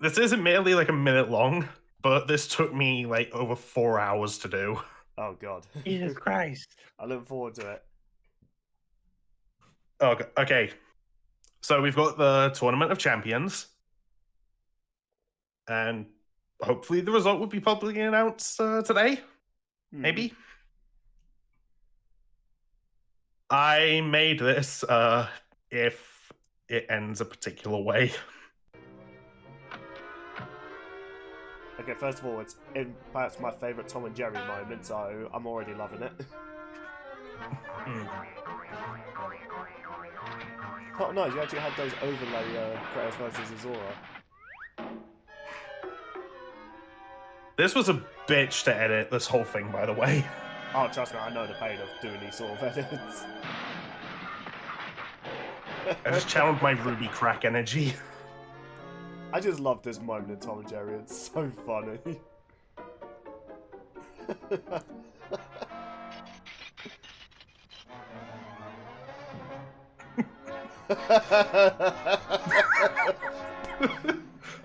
This isn't merely like a minute long, but this took me like over 4 hours to do. Oh god. Jesus Christ. I look forward to it. Okay. So we've got the Tournament of Champions, and hopefully the result will be publicly announced today. Maybe. I made this if it ends a particular way. Okay, first of all, it's in perhaps my favourite Tom and Jerry moment, so I'm already loving it. Oh no, you actually had those overlay Kratos versus Azora. This was a bitch to edit, this whole thing, by the way. Oh, trust me, I know the pain of doing these sort of edits. I just channeled my Ruby crack energy. I just love this moment in Tom and Jerry, it's so funny.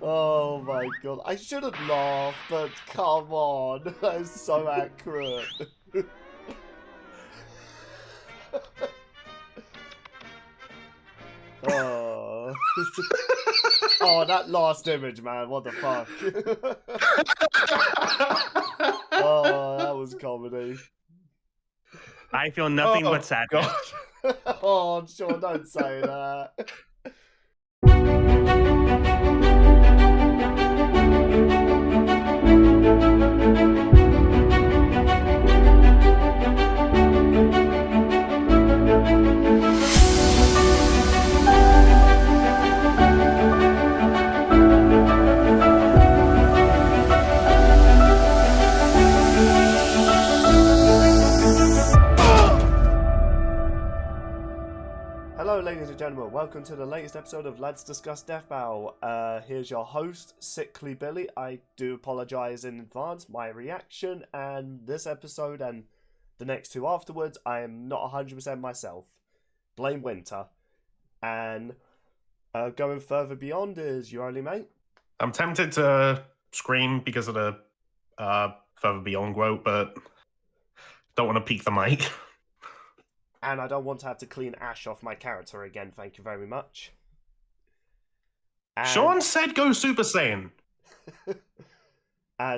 Oh my god, I shouldn't laugh, but come on, that is so accurate. Oh. Oh, that last image, man, what the fuck? Oh, that was comedy. I feel nothing but sadness. Oh, sure, don't say that. Hello, ladies and gentlemen. Welcome to the latest episode of Lads Discuss Death Battle. Here's your host, Sickly Billy. I do apologise in advance. My reaction and this episode and the next two afterwards, I am not 100% myself. Blame Winter. And going further beyond is your only mate. I'm tempted to scream because of the further beyond quote, but don't want to peek the mic. And I don't want to have to clean ash off my character again, thank you very much. And Sean said go Super Saiyan.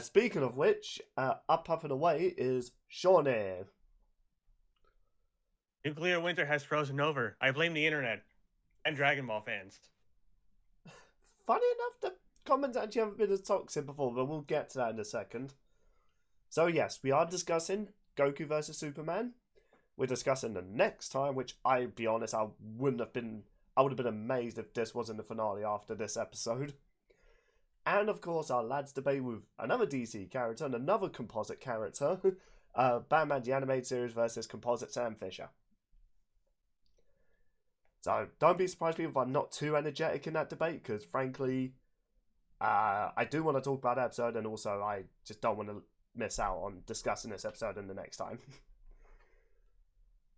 Speaking of which, up and away is Shawnee. Nuclear winter has frozen over. I blame the internet and Dragon Ball fans. Funny enough, the comments actually haven't been as toxic before, but we'll get to that in a second. So yes, we are discussing Goku versus Superman. We're discussing the next time, which I'll be honest, I would have been amazed if this wasn't the finale after this episode. And of course, our lads debate with another DC character and another composite character, Batman the Animated Series versus composite Sam Fisher. So don't be surprised if I'm not too energetic in that debate, because frankly, I do want to talk about that episode, and also I just don't want to miss out on discussing this episode in the next time.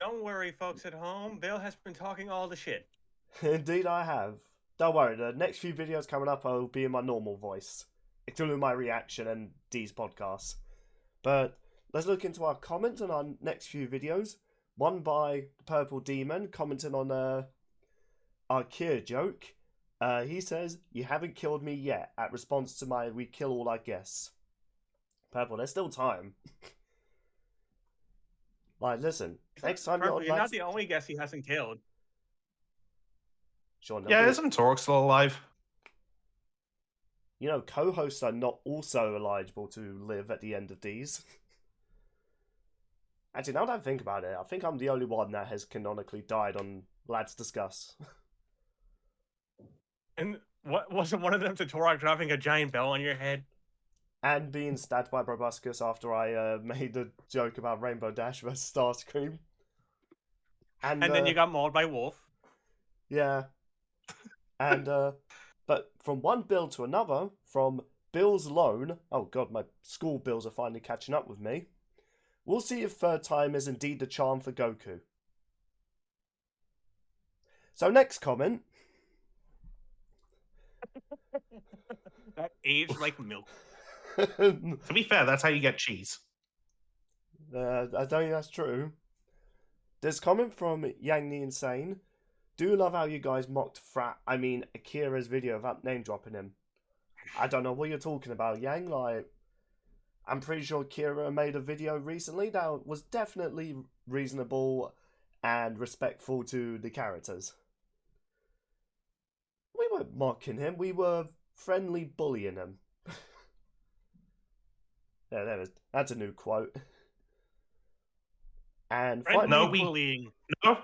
Don't worry, folks at home. Bill has been talking all the shit. Indeed, I have. Don't worry, the next few videos coming up will be in my normal voice, including my reaction and Dee's podcasts. But let's look into our comments on our next few videos. One by Purple Demon commenting on our Kier joke. He says, "You haven't killed me yet," at response to my "we kill all our guests." Purple, there's still time. Like, listen, next time Purple, you're not the only guest he hasn't killed. Sure, Yeah, isn't Torque still alive? You know, co-hosts are not also eligible to live at the end of these. Actually, now that I think about it, I think I'm the only one that has canonically died on Lads Discuss. And what wasn't one of them Torok dropping a giant bell on your head? And being stabbed by Proboscis after I made the joke about Rainbow Dash versus Starscream. And then you got mauled by Wolf. Yeah. And, but from one build to another, from Bill's Loan, oh god, my school bills are finally catching up with me. We'll see if third time is indeed the charm for Goku. So next comment. aged like milk. To be fair, that's how you get cheese. I don't think that's true. There's comment from Yang the Insane. Do love how you guys mocked Akira's video without name dropping him. I don't know what you're talking about, Yang. Like, I'm pretty sure Akira made a video recently that was definitely reasonable and respectful to the characters. We weren't mocking him, we were friendly bullying him. Yeah, there it is. That's a new quote. And Friendly we- bullying.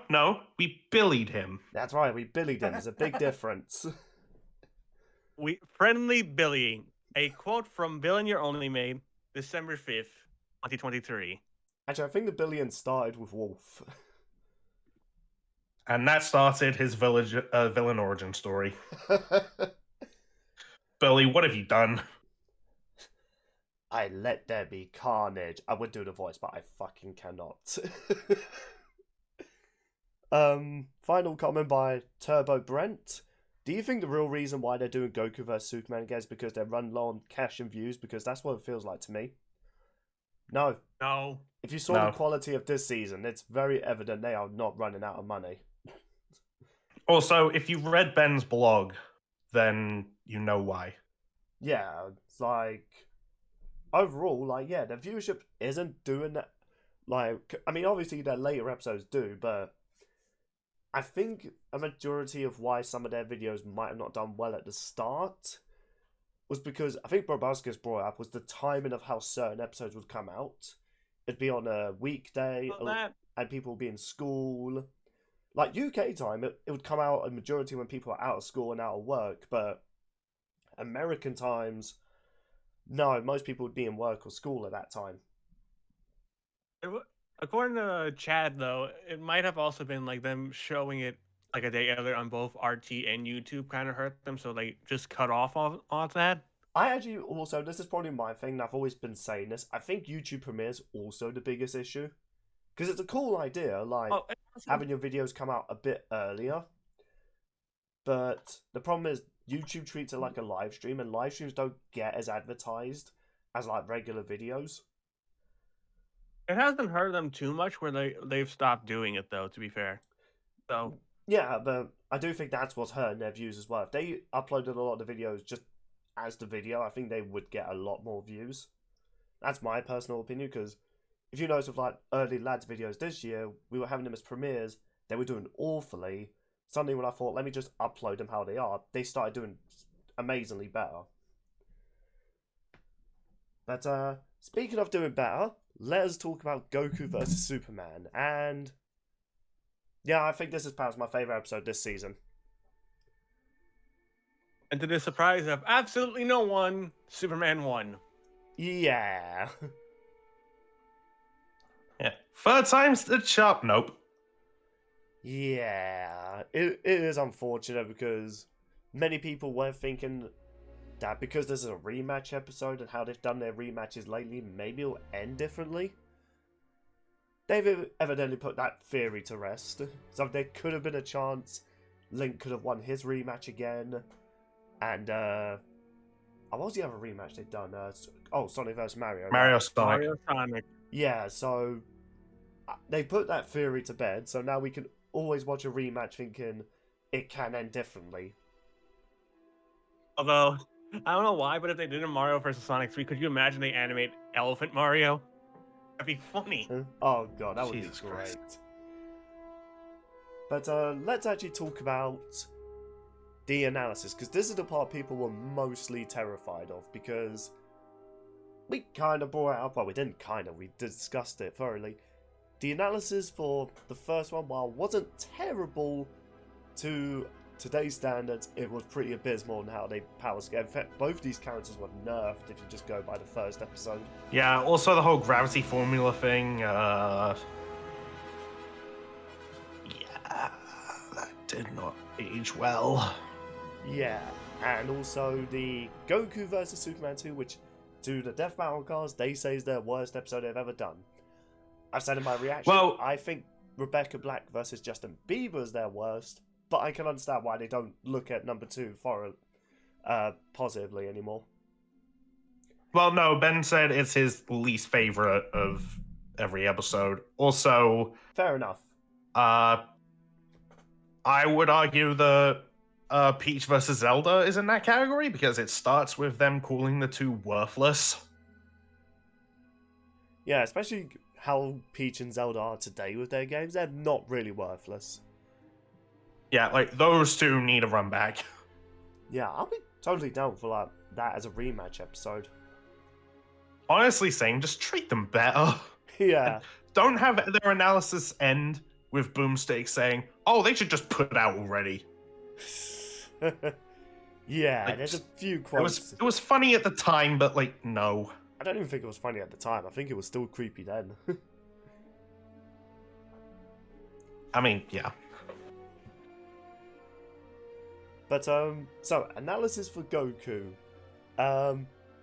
No, we billied him. that's right, we billied him. There's a big difference. Friendly bullying. A quote from Villain Your Only Made, December 5th, 2023. Actually, I think the billion started with Wolf. And that started his villain origin story. Billy, what have you done? I let there be carnage. I would do the voice, but I fucking cannot. Final comment by Turbo Brent. Do you think the real reason why they're doing Goku vs Superman again is because they run low on cash and views? Because that's what it feels like to me. No. No. If you saw the quality of this season, it's very evident they are not running out of money. Also, if you read Ben's blog, then you know why. Yeah, it's like... Overall, like, yeah, the viewership isn't doing that. Like, I mean, obviously their later episodes do, but I think a majority of why some of their videos might have not done well at the start was because, I think Bobowski's brought up, was the timing of how certain episodes would come out. It'd be on a weekday, and people would be in school. Like, UK time, it would come out a majority when people are out of school and out of work, but American times... No, most people would be in work or school at that time. According to Chad, though, it might have also been like them showing it like a day earlier on both RT and YouTube kind of hurt them, so they just cut off all that. I actually also, this is probably my thing, and I've always been saying this, I think YouTube premieres also the biggest issue. Because it's a cool idea, like having your videos come out a bit earlier. But the problem is, YouTube treats it like a live stream, and live streams don't get as advertised as like regular videos. It hasn't hurt them too much where they've stopped doing it, though, to be fair. So yeah, but I do think that's what's hurting their views as well. If they uploaded a lot of the videos just as the video, I think they would get a lot more views. That's my personal opinion, because if you notice with like early lads videos this year, we were having them as premieres, they were doing awfully. Suddenly when I thought, let me just upload them how they are, they started doing amazingly better. But speaking of doing better, let us talk about Goku vs Superman. And yeah, I think this is perhaps my favourite episode this season. And to the surprise of absolutely no one, Superman won. Yeah. Yeah. Third time's the charm. Nope. Yeah, it is unfortunate because many people were thinking that because this is a rematch episode and how they've done their rematches lately, maybe it'll end differently. They've evidently put that theory to rest. So there could have been a chance Link could have won his rematch again. And, what was the other rematch they've done? Sonic vs. Mario. Mario Sonic. Mario Sonic. Yeah, so they put that theory to bed, so now we can always watch a rematch thinking it can end differently. Although, I don't know why, but if they did a Mario vs. Sonic 3, could you imagine they animate Elephant Mario? That'd be funny. Oh god, that would Jesus be great. Christ. But let's actually talk about the analysis, because this is the part people were mostly terrified of, because we kind of brought it up, well, we didn't kind of, we discussed it thoroughly. The analysis for the first one, while wasn't terrible to today's standards, it was pretty abysmal in how they power scale. In fact, both these characters were nerfed if you just go by the first episode. Yeah, also the whole gravity formula thing, yeah, that did not age well. Yeah, and also the Goku vs Superman 2, which to the Death Battle cards, they say is their worst episode they've ever done. I've said in my reaction, Well, I think Rebecca Black versus Justin Bieber is their worst, but I can understand why they don't look at number 2 for positively anymore. Well, no, Ben said it's his least favorite of every episode. Also, Fair enough. I would argue the Peach versus Zelda is in that category because it starts with them calling the two worthless. Yeah, especially how Peach and Zelda are today with their games. They're not really worthless. Yeah, like those two need a run back. Yeah, I'll be totally down for like that as a rematch episode. Honestly, same. Just treat them better. Yeah. Don't have their analysis end with Boomstick saying, "Oh, they should just put it out already." Yeah, Like, there's a few It quotes. was funny at the time, but like no. I don't even think it was funny at the time. I think it was still creepy then. I mean, yeah. But so analysis for Goku.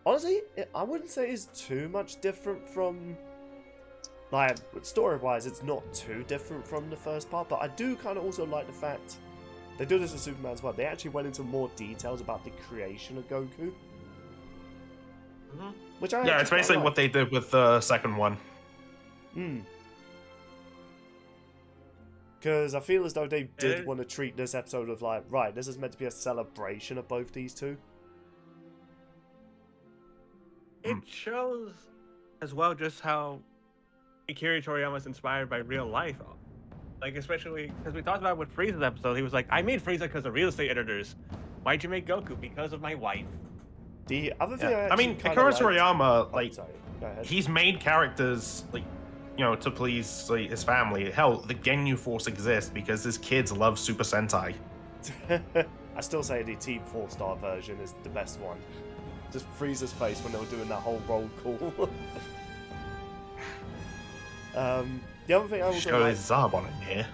Honestly, I wouldn't say it's too much different from, like, story-wise, it's not too different from the first part. But I do kind of also like the fact they do this with Superman as well. They actually went into more details about the creation of Goku, which I Yeah, it's basically what they did with the second one. Because I feel as though they did want to treat this episode of like, right, this is meant to be a celebration of both these two. It shows as well just how Akira Toriyama is inspired by real life. Like, especially because we talked about with Frieza's episode, he was like, I made Frieza because of real estate editors. Why'd you make Goku? Because of my wife. The other thing I mean, Akira Toriyama, like, sorry, go ahead. he's made characters like, you know, to please like, his family. Hell, the Ginyu Force exists because his kids love Super Sentai. I still say the Team 4-star version is the best one. Just Frieza's face when they were doing that whole roll call. The other thing I also Show his Zab on it here.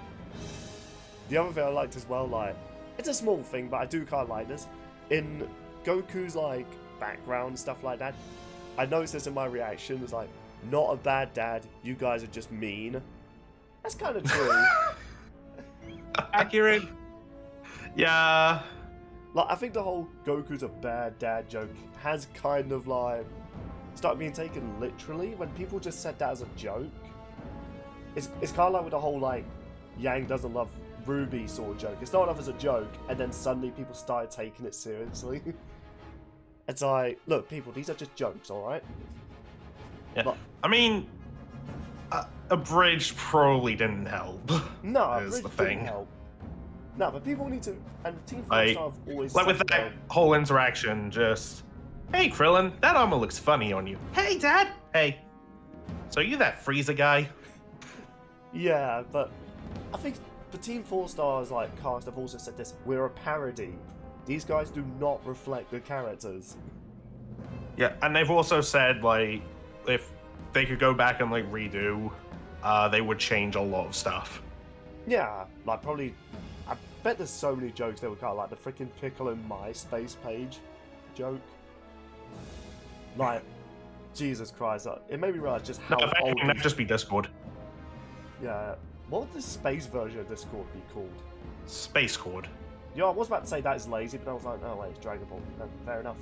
The other thing I liked as well, like, it's a small thing, but I do kind of like this. In Goku's, like, background, stuff like that, I noticed this in my reaction, it's like, not a bad dad, you guys are just mean. That's kind of true. Accurate. Yeah. Like, I think the whole Goku's a bad dad joke has kind of, like, started being taken literally when people just said that as a joke. It's kind of like with the whole, like, Yang doesn't love Ruby sort of joke. It started off as a joke, and then suddenly people started taking it seriously. It's like, look, people, these are just jokes, alright? Yeah. Like, I mean, a bridge probably didn't help. no, is Bridge the didn't thing. help. No, but people need to, and Team 4 Like, have always like with said, that whole interaction, just, hey Krillin, that armor looks funny on you. Hey Dad, hey. So you that Frieza guy? yeah, but I think the Team 4 Stars like cast have also said this. We're a parody. These guys do not reflect the characters. Yeah, and they've also said like if they could go back and like redo, they would change a lot of stuff. Yeah, like probably. I bet there's so many jokes they would cut, like the freaking Piccolo MySpace page joke. Like, Jesus Christ, it made me realize just how No, if old. anything, that'd just be Discord. Yeah, what would the space version of Discord be called? Space Cord. Yeah, I was about to say that is lazy, but I was like, no, wait, it's Dragon Ball. No, fair enough.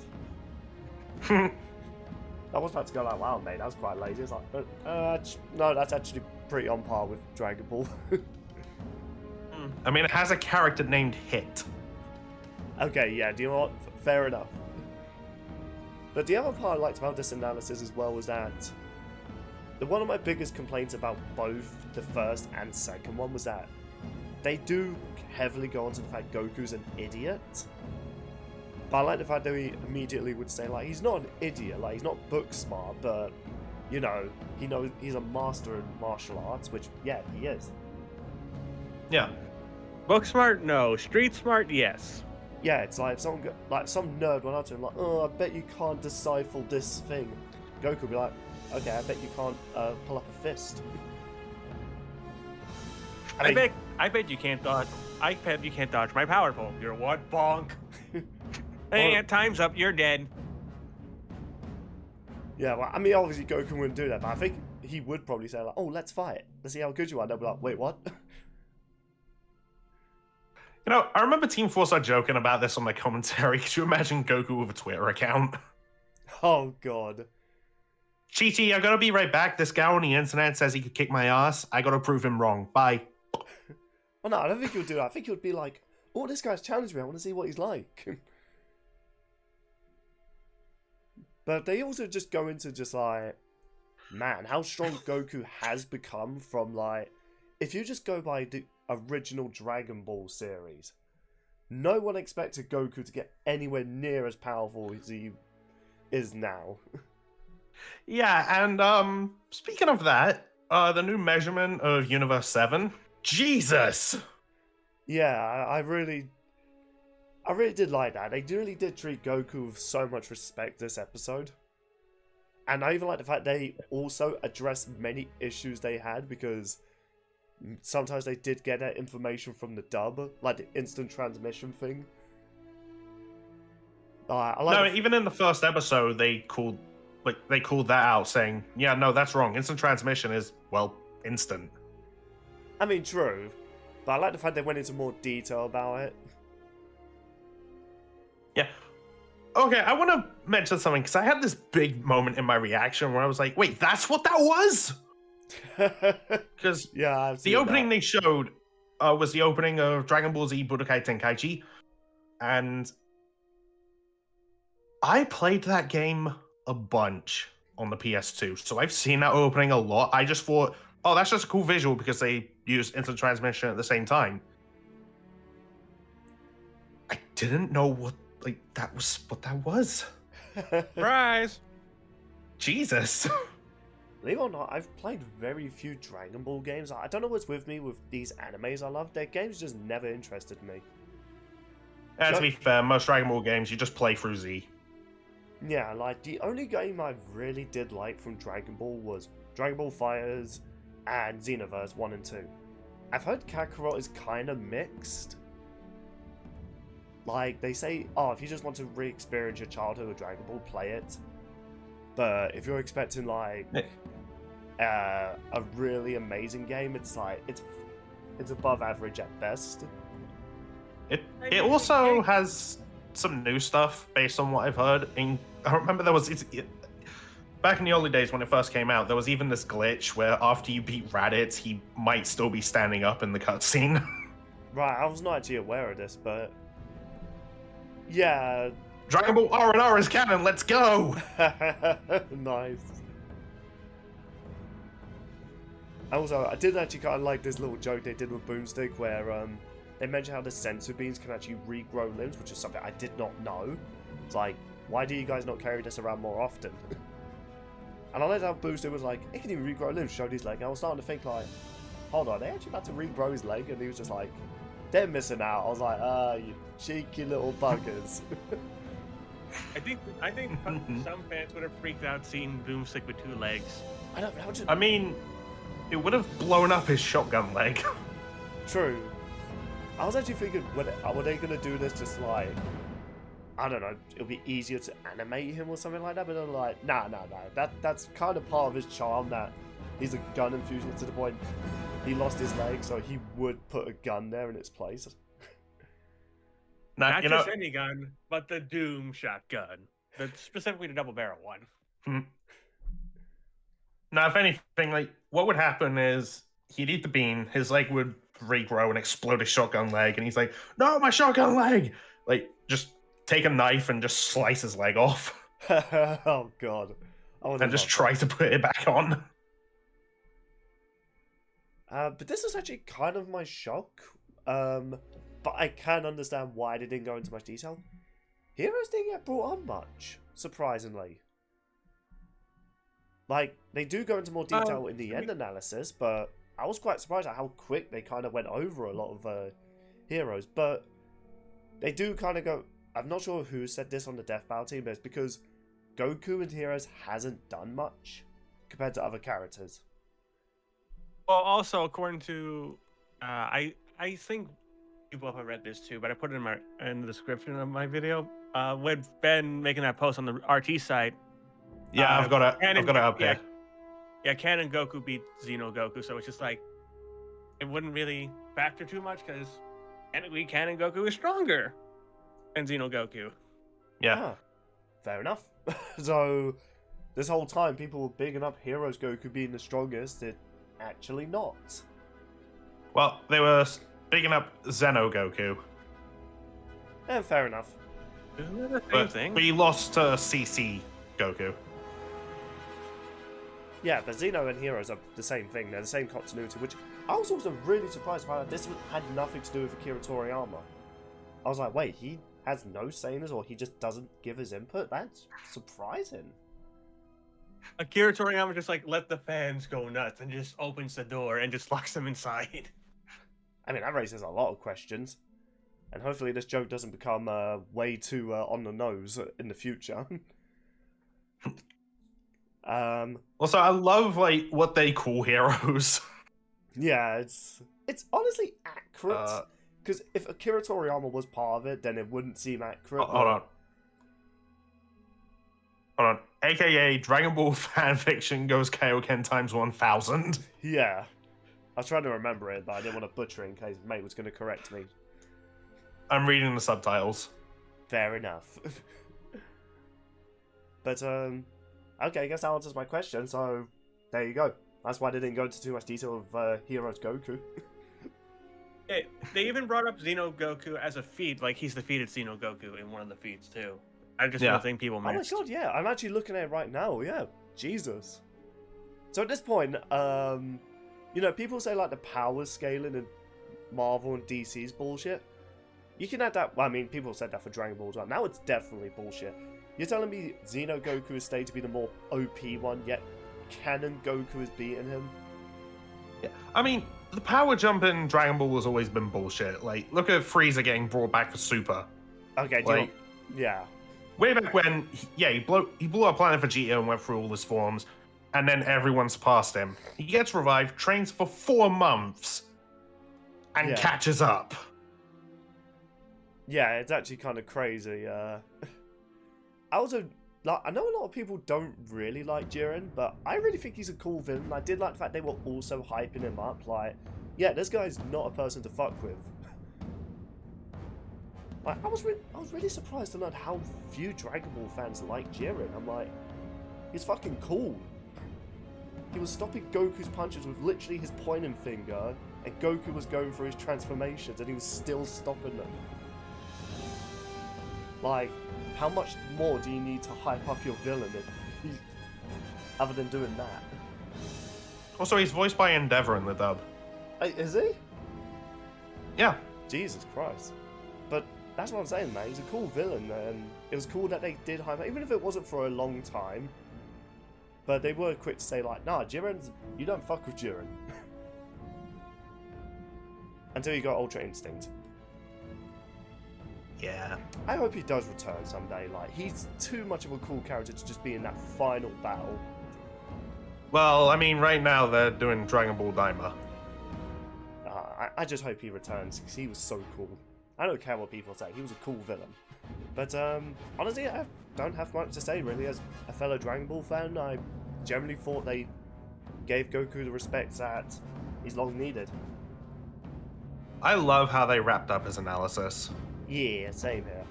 I was about to go like, wow, mate, that was quite lazy. It's like, no, that's actually pretty on par with Dragon Ball. I mean, it has a character named Hit. Okay, yeah, do you know what? Fair enough. But the other part I liked about this analysis as well was that one of my biggest complaints about both the first and second one was that they do heavily go on to the fact Goku's an idiot. But I like the fact that he immediately would say, like, he's not an idiot, like, he's not book smart, but, you know, he knows he's a master in martial arts, which, yeah, he is. Yeah. Book smart, no. Street smart, yes. Yeah, it's like some nerd went up to him like, oh, I bet you can't decipher this thing. Goku would be like, okay, I bet you can't pull up a fist. I bet you can't dodge. I bet you can't dodge my power pole. You're what, bonk? Hey, time's up. You're dead. Yeah, well, I mean, obviously Goku wouldn't do that, but I think he would probably say like, oh, let's fight. Let's see how good you are. And they'll be like, wait, what? You know, I remember Team Force are joking about this on their commentary. Could you imagine Goku with a Twitter account? Oh god. Chi-Chi, I gotta be right back. This guy on the internet says he could kick my ass. I gotta prove him wrong. Bye. Oh no, I don't think he'll do that. I think he'll be like, oh, this guy's challenged me. I want to see what he's like. But they also just go into just like, man, how strong Goku has become from like, if you just go by the original Dragon Ball series, no one expected Goku to get anywhere near as powerful as he is now. Yeah, and speaking of that, the new measurement of Universe 7. Jesus! Yeah, I really did like that. They really did treat Goku with so much respect this episode. And I even like the fact they also addressed many issues they had, because sometimes they did get that information from the dub, like the instant transmission thing. I like Even in the first episode, they called that out, saying, "Yeah, no, that's wrong. Instant transmission is, well, instant." I mean, true, but I like the fact they went into more detail about it. Yeah. Okay, I want to mention something, because I had this big moment in my reaction where I was like, "Wait, that's what that was?" Because Yeah, I've seen the opening that. they showed was the opening of Dragon Ball Z Budokai Tenkaichi, and I played that game a bunch on the PS2, so I've seen that opening a lot. I just thought, oh, that's just a cool visual because they use instant transmission at the same time. I didn't know what that was. Surprise! Jesus. Believe it or not, I've played very few Dragon Ball games. I don't know what's with me with these animes I love. Their games just never interested me. And to be fair, most Dragon Ball games you just play through Z. Yeah, like, the only game I really did like from Dragon Ball was Dragon Ball FighterZ and Xenoverse 1 and 2. I've heard Kakarot is kind of mixed. Like, they say, oh, if you just want to re-experience your childhood with Dragon Ball, play it. But if you're expecting, like, a really amazing game, it's like, it's above average at best. It also has some new stuff based on what I've heard. I remember there was back in the early days when it first came out, there was even this glitch where after you beat Raditz, he might still be standing up in the cutscene. Right, I was not actually aware of this, but yeah. Dragon Ball R&R is canon. Let's go. Nice. Also, I did actually kind of like this little joke they did with Boomstick, where they mentioned how the sensu beans can actually regrow limbs, which is something I did not know. It's like, why do you guys not carry this around more often? And I like how Boomstick was like, it can even regrow limbs, showed his leg. And I was starting to think like, hold on, they actually about to regrow his leg? And he was just like, they're missing out. I was like, you cheeky little buggers. I think some fans would have freaked out seeing Boomstick with 2 legs. I don't know. I mean, it would have blown up his shotgun leg. True. I was actually thinking, were they going to do this just like, I don't know, it'll be easier to animate him or something like that, but they're like, nah, that's kind of part of his charm, that he's a gun enthusiast to the point he lost his leg, so he would put a gun there in its place. Not just any gun, but the Doom shotgun. Specifically the double barrel one. Now, if anything, like, what would happen is he'd eat the bean, his leg would regrow and explode his shotgun leg, and he's like, no, my shotgun leg! Like, just take a knife and just slice his leg off. Oh, God. And just try to put it back on. But this is actually kind of my shock. But I can understand why they didn't go into much detail. Heroes didn't get brought on much, surprisingly. Like, they do go into more detail in the end analysis, but I was quite surprised at how quick they kind of went over a lot of heroes. But they do kind of go... I'm not sure who said this on the Death Battle team, but it's because Goku and Heroes hasn't done much compared to other characters. Well, also, according to... I think you both have read this too, but I put it in the description of my video. With Ben making that post on the RT site... Yeah, I've got it up here. Yeah, Canon Goku beat Xeno Goku, so it's just like it wouldn't really factor too much because technically Canon Goku is stronger than Xeno Goku. Yeah. Huh. fair enough. So, this whole time, people were bigging up Heroes Goku being the strongest. It actually not. Well, they were bigging up Zeno Goku. Fair enough. Isn't that the same But thing? we lost to CC Goku. Yeah, but Xeno and Heroes are the same thing. They're the same continuity, which I was also really surprised by. This had nothing to do with Akira Toriyama. I was like, wait, he has no say in this, or he just doesn't give his input? That's surprising. Akira Toriyama just like let the fans go nuts and just opens the door and just locks them inside. I mean, that raises a lot of questions. And hopefully this joke doesn't become way too on the nose in the future. Also, I love like what they call heroes. Yeah, it's honestly accurate. Because if Akira Toriyama was part of it, then it wouldn't seem accurate. Hold on. Hold on. AKA Dragon Ball fanfiction goes Kaioken times 1000. Yeah. I was trying to remember it, but I didn't want to butcher it in case mate was going to correct me. I'm reading the subtitles. Fair enough. But, okay, I guess that answers my question, so there you go. That's why I didn't go into too much detail of Heroes Goku. Hey, they even brought up Xeno Goku as a feat, like he's defeated Xeno Goku in one of the feats too. I just don't think people Oh my missed. god, yeah, I'm actually looking at it right now, yeah. Jesus. So at this point, you know, people say like the power scaling in Marvel and DC's bullshit. You can add that, well, I mean, people said that for Dragon Ball as well. Now it's definitely bullshit. You're telling me Xeno Goku is stated to be the more OP one, yet canon Goku is beating him? Yeah. I mean, the power jump in Dragon Ball has always been bullshit. Like, look at Frieza getting brought back for Super. Okay, Like, yeah. way back when, he blew up Planet Vegeta and went through all his forms, and then everyone surpassed him. He gets revived, trains for 4 months, and catches up. Yeah, it's actually kind of crazy. I also, like, I know a lot of people don't really like Jiren, but I really think he's a cool villain. I did like the fact they were also hyping him up. Like, yeah, this guy's not a person to fuck with. Like, I was really surprised to learn how few Dragon Ball fans like Jiren. I'm like, he's fucking cool. He was stopping Goku's punches with literally his pointing finger, and Goku was going through his transformations, and he was still stopping them. Like, how much more do you need to hype up your villain other than doing that? Also, he's voiced by Endeavor in the dub. Is he? Yeah. Jesus Christ. But that's what I'm saying, man. He's a cool villain, and it was cool that they did hype, even if it wasn't for a long time. But they were quick to say, like, nah, you don't fuck with Jiren. Until you got Ultra Instinct. Yeah. I hope he does return someday. Like, he's too much of a cool character to just be in that final battle. Well, I mean, right now they're doing Dragon Ball Daima. I just hope he returns, because he was so cool. I don't care what people say, he was a cool villain. But, honestly, I don't have much to say, really. As a fellow Dragon Ball fan, I generally thought they gave Goku the respect that he's long needed. I love how they wrapped up his analysis. Yeah, same here.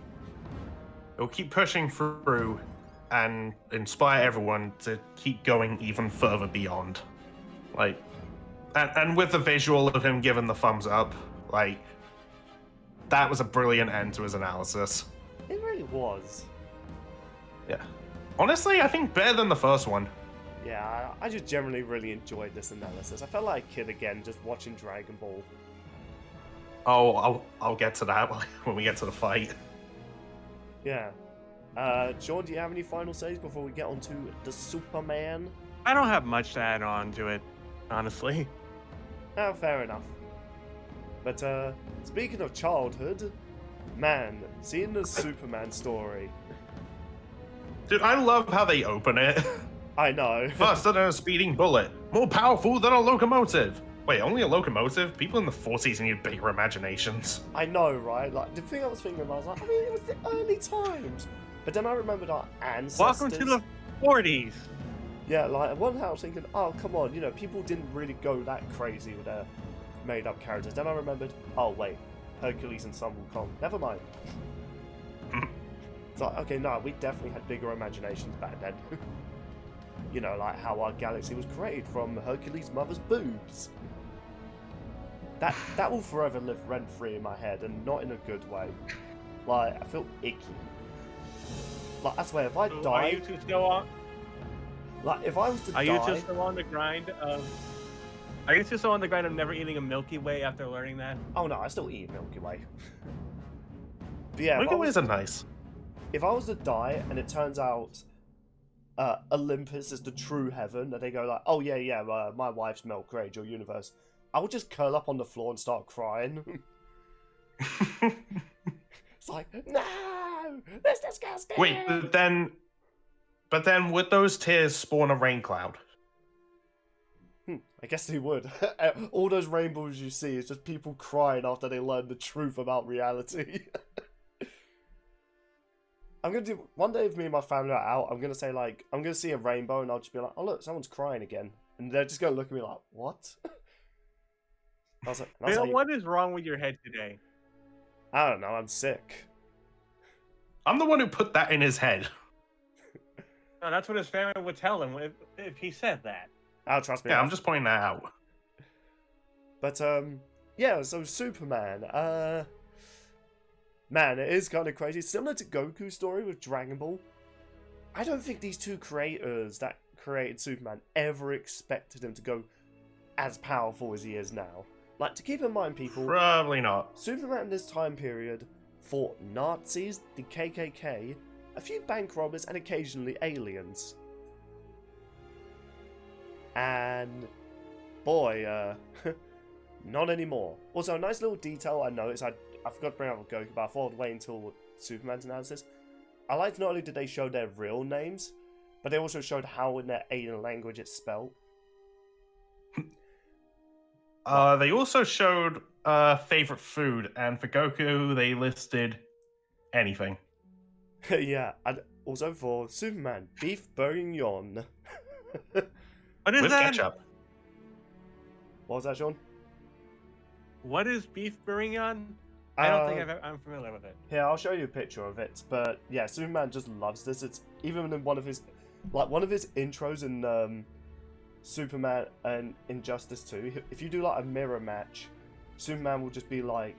It'll keep pushing through and inspire everyone to keep going even further beyond. Like, and with the visual of him giving the thumbs up, like, that was a brilliant end to his analysis. It really was. Yeah. Honestly, I think better than the first one. Yeah, I just generally really enjoyed this analysis. I felt like a kid again just watching Dragon Ball. Oh, I'll get to that when we get to the fight. Yeah. Sean, do you have any final says before we get on to the Superman? I don't have much to add on to it, honestly. Oh, fair enough. But, speaking of childhood, man, seeing the Superman story. Dude, I love how they open it. I know. Faster than a speeding bullet. More powerful than a locomotive. Wait, only a locomotive? People in the 40s need bigger imaginations. I know, right? Like, the thing I was thinking about, I was like, I mean, it was the early times. But then I remembered our ancestors. Welcome to the 40s. Yeah, like, at one hand I was thinking, oh, come on, you know, people didn't really go that crazy with their made-up characters. Then I remembered, oh, wait, Hercules and Sun Wukong. Never mind. It's like, okay, no, we definitely had bigger imaginations back then. You know, like how our galaxy was created from Hercules' mother's boobs. That will forever live rent-free in my head, and not in a good way. Like, I feel icky. Like, I swear, if I So die... Are you two still on? Like, if I was to Are die... you two still on the grind of? Are you two still on the grind of never eating a Milky Way after learning that? Oh no, I still eat Milky Way. But yeah, Milky Ways are nice. if I was to die and it turns out Olympus is the true heaven, and they go like, oh yeah, my wife's milk created your universe, I would just curl up on the floor and start crying. It's like, no, that's disgusting. Wait, but then would those tears spawn a rain cloud? I guess they would. All those rainbows you see is just people crying after they learn the truth about reality. I'm gonna do one day if me and my family are out. I'm gonna say like, I'm gonna see a rainbow and I'll just be like, oh look, someone's crying again, and they're just gonna look at me like, what? I was like, Bill, what is wrong with your head today? I don't know. I'm sick. I'm the one who put that in his head. No, that's what his family would tell him if he said that. Oh, trust me. Yeah, I'm just pointing that out. But yeah. So Superman. Man, it is kind of crazy. Similar to Goku's story with Dragon Ball. I don't think these two creators that created Superman ever expected him to go as powerful as he is now. Like, to keep in mind, people, Probably not. Superman in this time period fought Nazis, the KKK, a few bank robbers, and occasionally aliens. And boy, not anymore. Also, a nice little detail I noticed, I forgot to bring up with Goku, but I thought I'd wait until Superman's analysis. I liked not only did they show their real names, but they also showed how in their alien language it's spelled. They also showed favorite food, and for Goku, they listed anything. Yeah, and also for Superman, beef bourguignon. What is With that? ketchup. What was that, Sean? What is beef bourguignon? I don't think I'm familiar with it. Here, I'll show you a picture of it. But yeah, Superman just loves this. It's even in one of his intros in Superman and Injustice 2. If you do like a mirror match, Superman will just be like,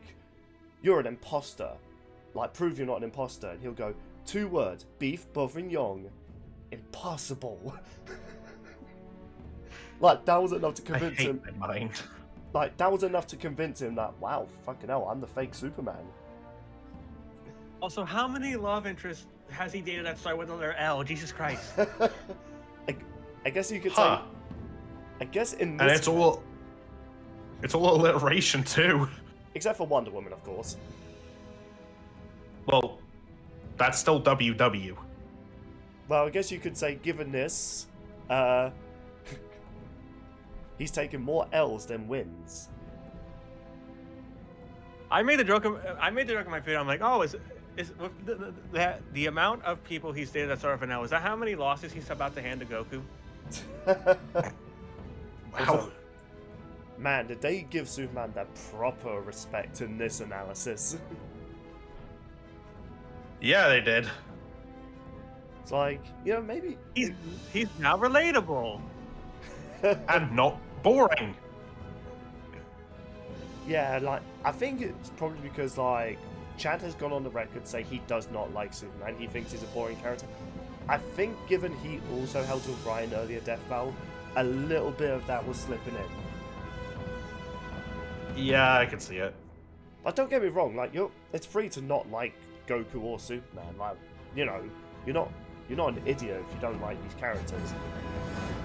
"You're an imposter. Like, prove you're not an imposter." And he'll go, 2 words, beef bourguignon. Impossible. Like, that was enough to convince I hate him. my mind. Like, that was enough to convince him that, wow, fucking hell, I'm the fake Superman. Also, how many love interests has he dated that start with the letter L? Jesus Christ. I guess you could say. Huh. I guess in this. And it's all alliteration too. Except for Wonder Woman, of course. Well, that's still WW. Well, I guess you could say, given this, he's taken more L's than wins. I made the joke in my video. I'm like, oh, is the amount of people he's dated that start with an L? Is that how many losses he's about to hand to Goku? Wow. Also, man, did they give Superman that proper respect in this analysis? Yeah, they did. It's like, you know, maybe He's now relatable. And not boring. Yeah, like, I think it's probably because, like, Chad has gone on the record to say he does not like Superman. He thinks he's a boring character. I think given he also held with Ryan earlier Death Battle, a little bit of that was slipping in. Yeah, I can see it. Like, don't get me wrong, like, it's free to not like Goku or Superman. Like, you know, you're not an idiot if you don't like these characters.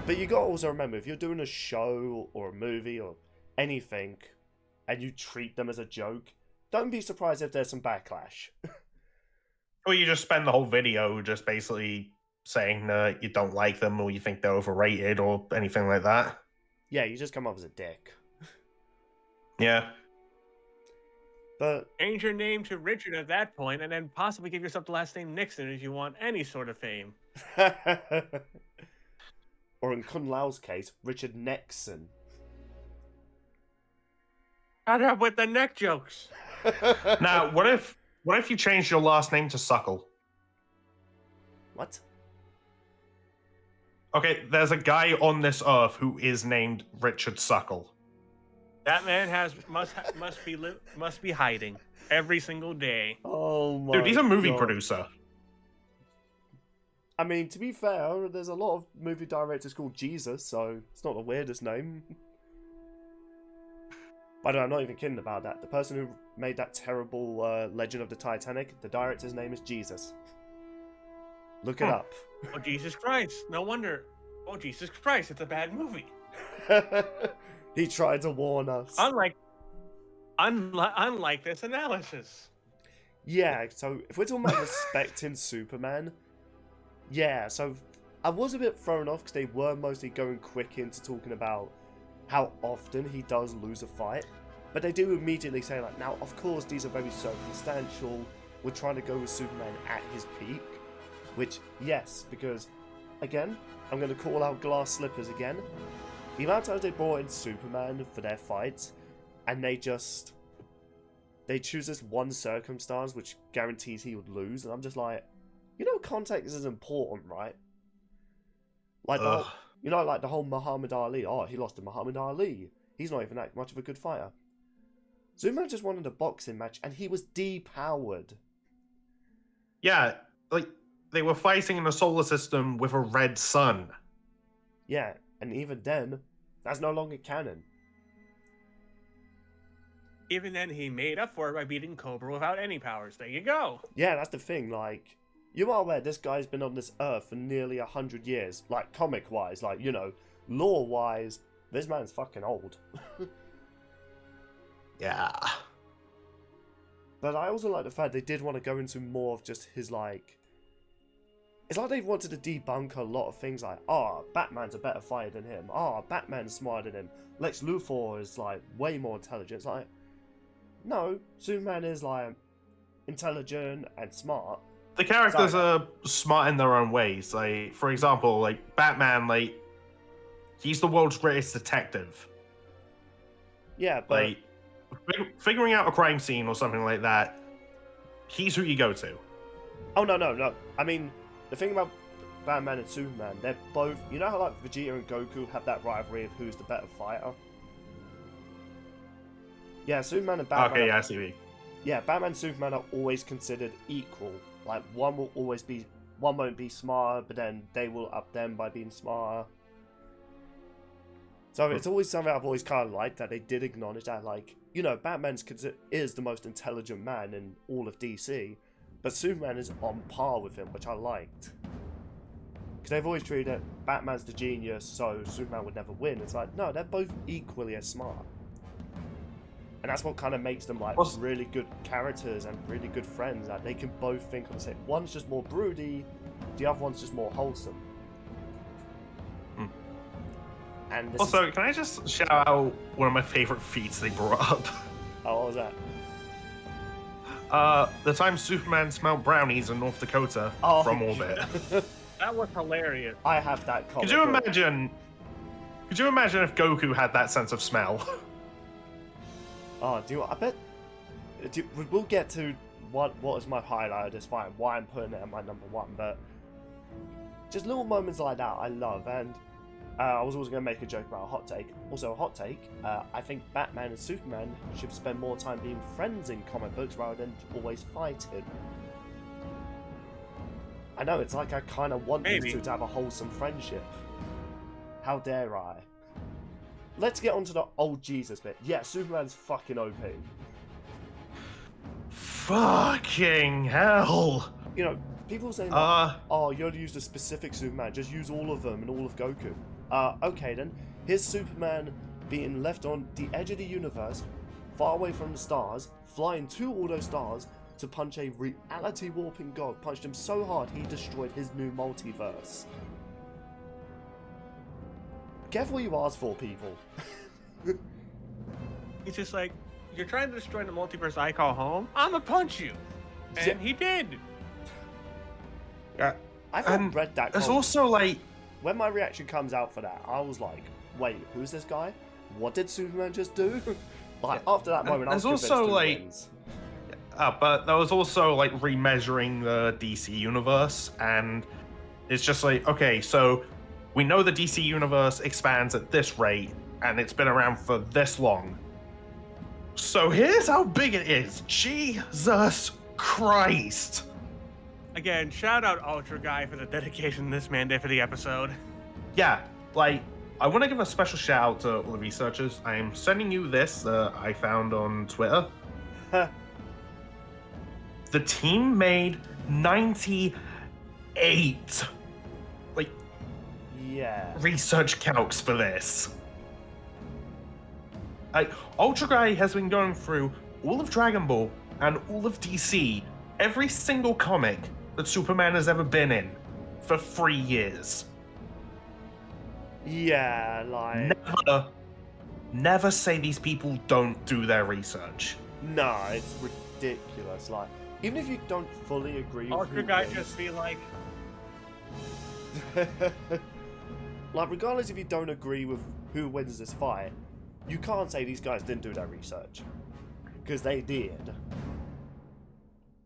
But you gotta also remember, if you're doing a show or a movie or anything, and you treat them as a joke, don't be surprised if there's some backlash. Or you just spend the whole video just basically saying that you don't like them or you think they're overrated or anything like that. Yeah, you just come off as a dick. Yeah. But Change your name to Richard at that point, and then possibly give yourself the last name Nixon if you want any sort of fame. or in Kun Lao's case, Richard Nixon. Shut up with the neck jokes. Now, what if you changed your last name to Suckle? What? Okay, there's a guy on this earth who is named Richard Suckle. That man must be hiding every single day. Oh my Dude, he's a movie God. producer. I mean, to be fair, there's a lot of movie directors called Jesus, so it's not the weirdest name. By the way, I'm not even kidding about that. The person who made that terrible Legend of the Titanic, the director's name is Jesus. Look it up. Oh, Jesus Christ. No wonder. Oh, Jesus Christ. It's a bad movie. He tried to warn us. Unlike this analysis. Yeah, so if we're talking about respecting Superman, yeah, so I was a bit thrown off because they were mostly going quick into talking about how often he does lose a fight. But they do immediately say, like, now, of course, these are very circumstantial. We're trying to go with Superman at his peak. Which, yes, because, again, I'm going to call out Glass Slippers again. The amount of times they brought in Superman for their fights, and they choose this one circumstance which guarantees he would lose, and I'm just like, you know, context is important, right? Like, the whole Muhammad Ali, oh, he lost to Muhammad Ali. He's not even that much of a good fighter. Superman just wanted a boxing match, and he was depowered. Yeah, like, they were fighting in a solar system with a red sun. Yeah, and even then, that's no longer canon. Even then, he made up for it by beating Cobra without any powers. There you go. Yeah, that's the thing, like, you are aware this guy's been on this earth for nearly 100 years. Like, comic-wise, like, you know, lore-wise, this man's fucking old. Yeah. But I also like the fact they did want to go into more of just his, like... It's like they wanted to debunk a lot of things like, Batman's a better fighter than him. Batman's smarter than him. Lex Luthor is, like, way more intelligent. It's like, no, Superman is, like, intelligent and smart. The characters are smart in their own ways. Like, for example, like, Batman, like, he's the world's greatest detective. Yeah, but... Like, figuring out a crime scene or something like that, he's who you go to. Oh, no. I mean, the thing about Batman and Superman, they're both... You know how, like, Vegeta and Goku have that rivalry of who's the better fighter? Yeah, Superman and Batman... Okay, yeah, I see what you mean. Yeah, Batman and Superman are always considered equal. Like, one won't be smarter, but then they will up them by being smarter. So it's always something I've always kind of liked, that they did acknowledge that, like, you know, Batman is the most intelligent man in all of DC, but Superman is on par with him, which I liked. Because they've always treated it, Batman's the genius, so Superman would never win. It's like, no, they're both equally as smart. And that's what kind of makes them, like, really good characters and really good friends. Like, they can both think on the same... One's just more broody, the other one's just more wholesome. And also, can I just shout out one of my favorite feats they brought up? Oh, what was that? The time Superman smelled brownies in North Dakota from orbit. That was hilarious. I have that comic. Could you imagine if Goku had that sense of smell? Oh, we'll get to what is my highlight of this fight, why I'm putting it at my number one, but just little moments like that I love. And I was always going to make a joke about a hot take. Also, a hot take, I think Batman and Superman should spend more time being friends in comic books rather than always fighting. I know, it's like I kind of want these two to have a wholesome friendship. How dare I? Let's get onto the old Jesus bit. Yeah, Superman's fucking OP. Fucking hell. You know, people saying, like, oh, you ought to use a specific Superman, just use all of them and all of Goku. Okay then, here's Superman being left on the edge of the universe, far away from the stars, flying to all those stars to punch a reality warping god. Punched him so hard he destroyed his new multiverse. Careful what you ask for, people. He's just like, you're trying to destroy the multiverse I call home? I'ma punch you. And he did. I haven't read that. There's also, like... When my reaction comes out for that, I was like, wait, who's this guy? What did Superman just do? Like, after that moment, I was convinced also, who like... wins. But there was also, like, remeasuring the DC universe, and It's just like, okay, so we know the DC universe expands at this rate, and it's been around for this long. So here's how big it is. Jesus Christ. Again, shout out Ultra Guy for the dedication this man did for the episode. Yeah, like, I want to give a special shout out to all the researchers. I am sending you this I found on Twitter. The team made 98 research calcs for this. Ultra Guy has been going through all of Dragon Ball and all of DC, every single comic that Superman has ever been in, for 3 years. Yeah, like... Never say these people don't do their research. Nah, it's ridiculous. Like, even if you don't fully agree with Ultra Guy just be like... like, regardless if you don't agree with who wins this fight, you can't say these guys didn't do their research. Because they did.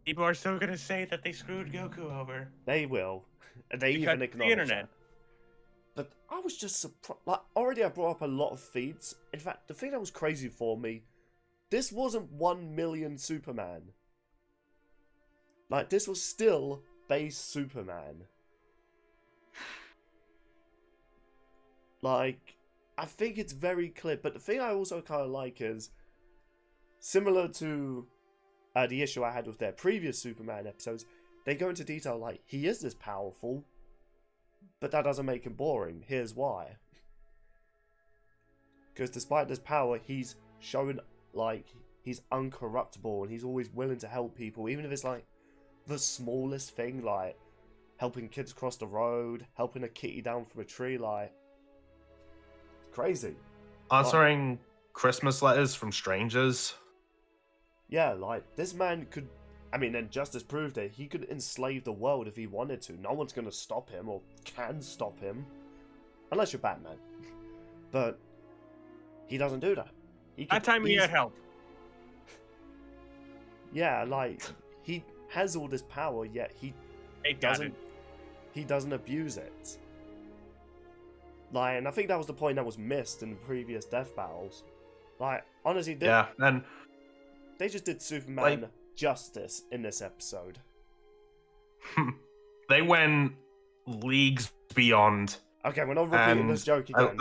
People are still gonna say that they screwed Goku over. They will. And they Because even acknowledge the internet. that. But I was just surprised. Like, already I brought up a lot of feeds. In fact, the thing that was crazy for me, this wasn't 1 million Superman. Like, this was still base Superman. Like, I think it's very clear. But the thing I also kind of like is, similar to the issue I had with their previous Superman episodes, they go into detail like, he is this powerful, but that doesn't make him boring. Here's why. Because despite this power, he's shown, like, he's uncorruptible and he's always willing to help people, even if it's, like, the smallest thing, like, helping kids cross the road, helping a kitty down from a tree, like, it's crazy. Answering Christmas letters from strangers. Yeah, like, this man could, I mean, and Justice proved it, he could enslave the world if he wanted to. No one's gonna stop him, or can stop him. Unless you're Batman. But he doesn't do that. That time he had help. Yeah, like, he has all this power, yet he doesn't abuse it. Like, and I think that was the point that was missed in the previous death battles. Like, honestly, they just did Superman justice in this episode. They went leagues beyond. Okay, we're not repeating this joke again.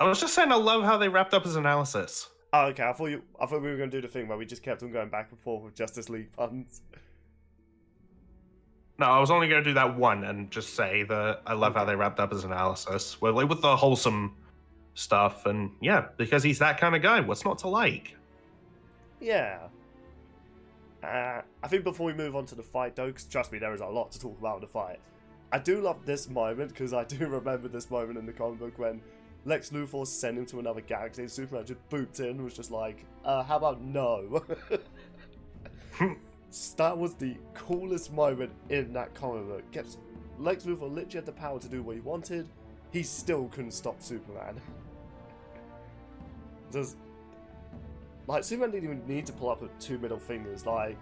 I was just saying I love how they wrapped up his analysis. Oh, okay, I thought we were going to do the thing where we just kept on going back and forth with Justice League puns. No, I was only going to do that one and just say that I love how they wrapped up his analysis. With the wholesome stuff, and yeah, because he's that kind of guy. What's not to like? Yeah. I think before we move on to the fight, though, because trust me, there is a lot to talk about in the fight. I do love this moment, because I do remember this moment in the comic book when Lex Luthor sent him to another galaxy, and Superman just boots in and was just like, how about no? That was the coolest moment in that comic book. Lex Luthor literally had the power to do what he wanted, he still couldn't stop Superman. Like, Superman didn't even need to pull up 2 middle fingers, like,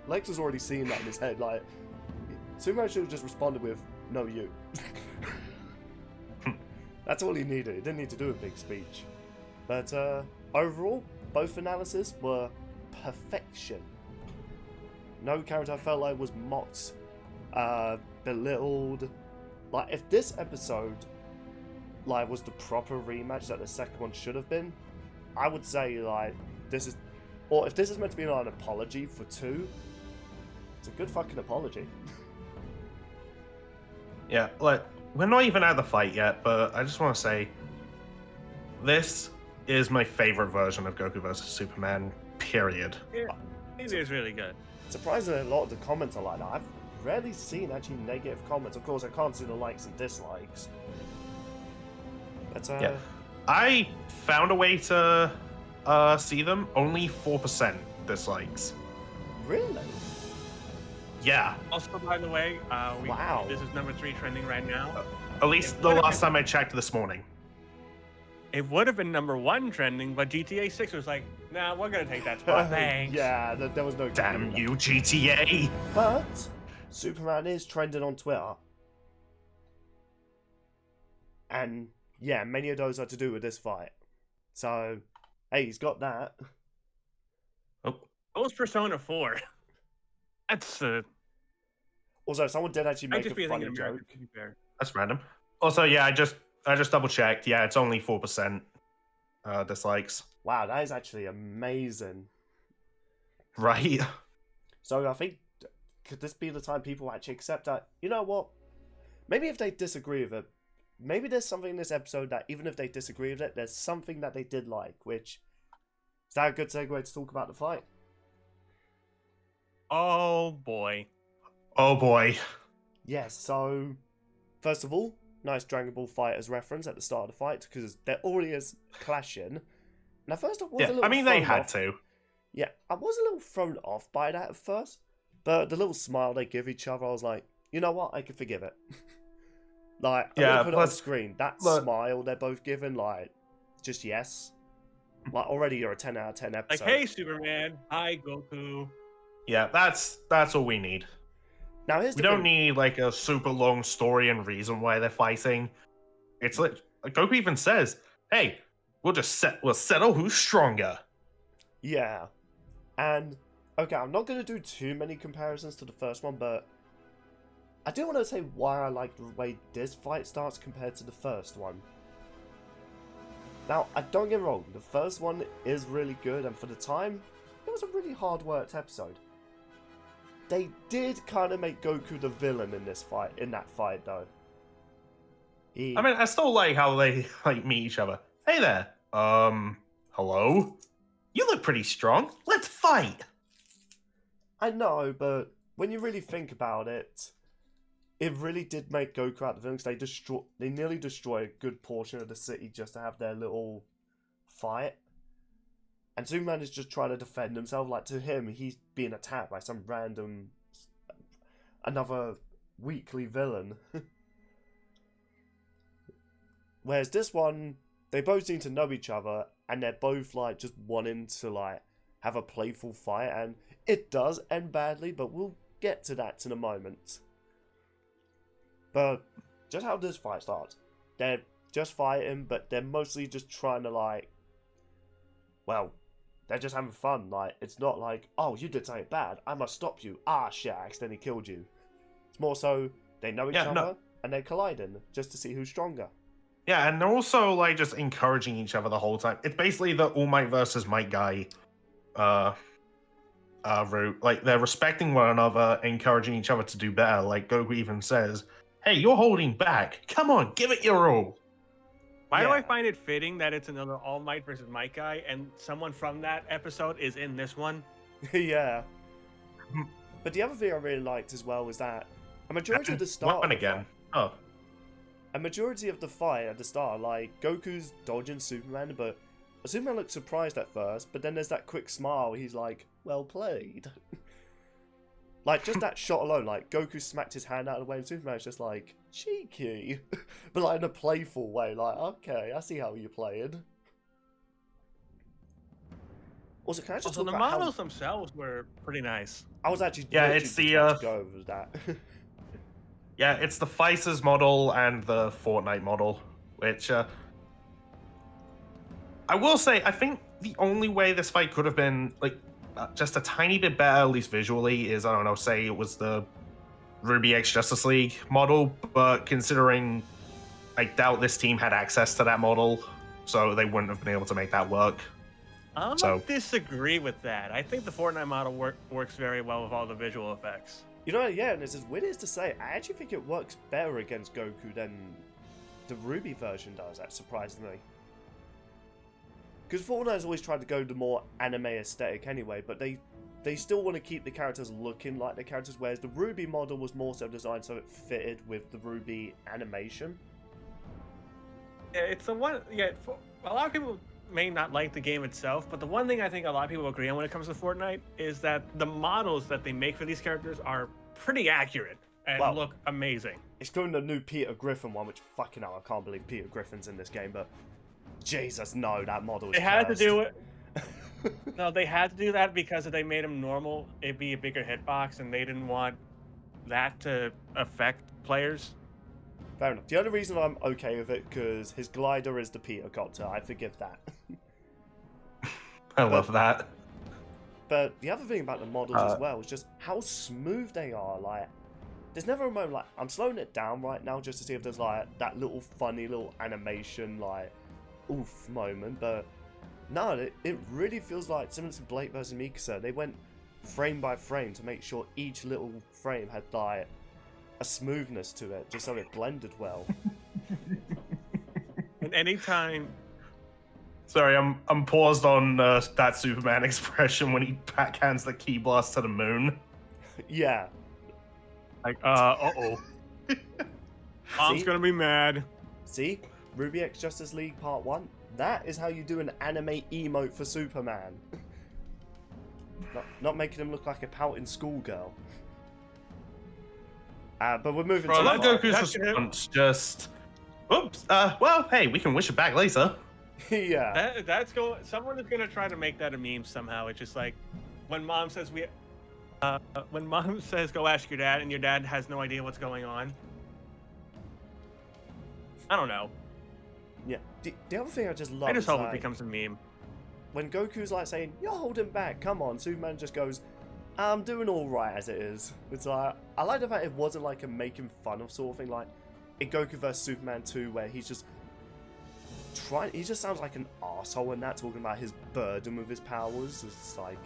Lex was already seeing that in his head, like, Superman should have just responded with, no, you. That's all he needed, he didn't need to do a big speech. But, overall, both analyses were perfection. No character I felt like was mocked, belittled. Like, if this episode, like, was the proper rematch that the second one should have been, I would say, like, this is... Or if this is meant to be an apology for 2, it's a good fucking apology. Yeah, like, we're not even at the fight yet, but I just want to say, this is my favorite version of Goku vs. Superman, period. Yeah, it is really good. Surprisingly, a lot of the comments are like that. I've rarely seen actually negative comments. Of course, I can't see the likes and dislikes. But, yeah. I found a way to see them. Only 4% dislikes. Really? Yeah. Also, by the way, wow. This is number 3 trending right now. At least the last time I checked this morning. It would have been number 1 trending, but GTA 6 was like, nah, we're gonna take that spot. Thanks. Yeah, there was no... Damn you, GTA! But Superman is trending on Twitter. And yeah, many of those are to do with this fight. So, hey, he's got that. Oh, Ghost Persona 4. That's Also, someone did actually might make just a be a thing funny in joke. America, to be fair. that's random. Also, yeah, I just double checked. Yeah, it's only 4% dislikes. Wow, that is actually amazing. Right. So I think, could this be the time people actually accept that, you know what? Maybe if they disagree with it, maybe there's something in this episode that even if they disagree with it, there's something that they did like, which, is that a good segue to talk about the fight? Oh boy. Oh boy. Yes, so, first of all, nice Dragon Ball Fighters reference at the start of the fight, because there already is clashing. And at first I was a Yeah, little I mean they thrown had off. to. Yeah, I was a little thrown off by that at first, but the little smile they give each other, I was like, you know what, I can forgive it. Like, I'm Yeah, gonna put it on plus- screen. That look- smile they're both giving, like, just yes. Like, already you're a 10 out of 10 Like, episode. hey, Superman. Hi, Goku. Yeah, that's all we need. Now here's We the don't thing. need like a super long story and reason why they're fighting. It's like Goku even says, "Hey, we'll settle who's stronger." Yeah. And, okay, I'm not gonna do too many comparisons to the first one, but I do want to say why I like the way this fight starts compared to the first one. Now, don't get me wrong, the first one is really good, and for the time, it was a really hard-worked episode. They did kind of make Goku the villain in that fight, though. I mean, I still like how they like meet each other. Hey there. Hello? You look pretty strong. Let's fight. I know, but when you really think about it, it really did make Goku out the villain, because they nearly destroy a good portion of the city just to have their little fight. And Superman is just trying to defend himself. Like, to him, he's being attacked by some random, another weakly villain. Whereas this one, they both seem to know each other, and they're both, like, just wanting to, like, have a playful fight, and it does end badly, but we'll get to that in a moment. But just how this fight starts, they're just fighting, but they're mostly just trying to, like, well, they're just having fun. Like, it's not like, oh, you did something bad, I must stop you. Ah, shit, I accidentally killed you. It's more so they know each other, and they're colliding just to see who's stronger. Yeah, and they're also like just encouraging each other the whole time. It's basically the All Might versus Might guy route. Like, they're respecting one another, encouraging each other to do better. Like, Goku even says, "Hey, you're holding back. Come on, give it your all." Why do Yeah. I find it fitting that it's another All Might versus Might guy, and someone from that episode is in this one? Yeah. But the other thing I really liked as well was that a majority of the start One of the again. fight, Oh, a majority of the fight at the start, like, Goku's dodging Superman, but Superman looks surprised at first, but then there's that quick smile, he's like, well played. Like, just that shot alone, like, Goku smacked his hand out of the way, and Superman's just like, cheeky. But, like, in a playful way, like, okay, I see how you're playing. Also, can I just Also, talk the about models themselves were pretty nice. I was actually Yeah, literally it's just the, about to go over that. yeah, it's the Fighters model and the Fortnite model, which I will say, I think the only way this fight could have been like just a tiny bit better, at least visually, is, I don't know, say it was the Ruby X Justice League model, but considering I doubt this team had access to that model, so they wouldn't have been able to make that work. I So- disagree with that. I think the Fortnite model works very well with all the visual effects. You know, yeah, and it's as weird as to say, I actually think it works better against Goku than the Ruby version does, that surprisingly. Because Fortnite's always tried to go the more anime aesthetic anyway, but they still want to keep the characters looking like the characters, whereas the Ruby model was more so designed so it fitted with the Ruby animation. Yeah, it's the one. Yeah, a lot of people may not like the game itself, but the one thing I think a lot of people agree on when it comes to Fortnite is that the models that they make for these characters are pretty accurate and Well, look amazing. Excluding the new Peter Griffin one, which fucking hell, I can't believe Peter Griffin's in this game, but Jesus, no, that model is They had to cursed. do it. No, they had to do that because if they made him normal, it'd be a bigger hitbox, and they didn't want that to affect players. Fair enough. The only reason I'm okay with it because his glider is the Peter Copter. I forgive that. I love that. But the other thing about the models as well is just how smooth they are. Like, there's never a moment like I'm slowing it down right now just to see if there's like that little funny little animation like oof moment. But no, it really feels like similar to Blake vs Mikasa. They went frame by frame to make sure each little frame had like a smoothness to it, just so it blended well. And anytime, Sorry, I'm paused on that Superman expression when he backhands the key blast to the moon. Yeah. like, uh-oh. Mom's See? gonna be mad. See? Ruby X Justice League Part 1? That is how you do an anime emote for Superman. Not making him look like a pouting schoolgirl. But we're moving Bro, to that the Goku's response just... Oops, well, hey, we can wish it back later. Yeah. That's going. Someone is gonna try to make that a meme somehow. It's just like when mom says when mom says go ask your dad, and your dad has no idea what's going on. I don't know. Yeah. The other thing I just love I just is hope like, it becomes a meme. when Goku's like saying, "You're holding back, come on," Superman just goes, "I'm doing all right as it is." It's like, I like the fact it wasn't like a making fun of sort of thing, like in Goku vs Superman 2, where he's just he just sounds like an arsehole in that, talking about his burden with his powers. It's like,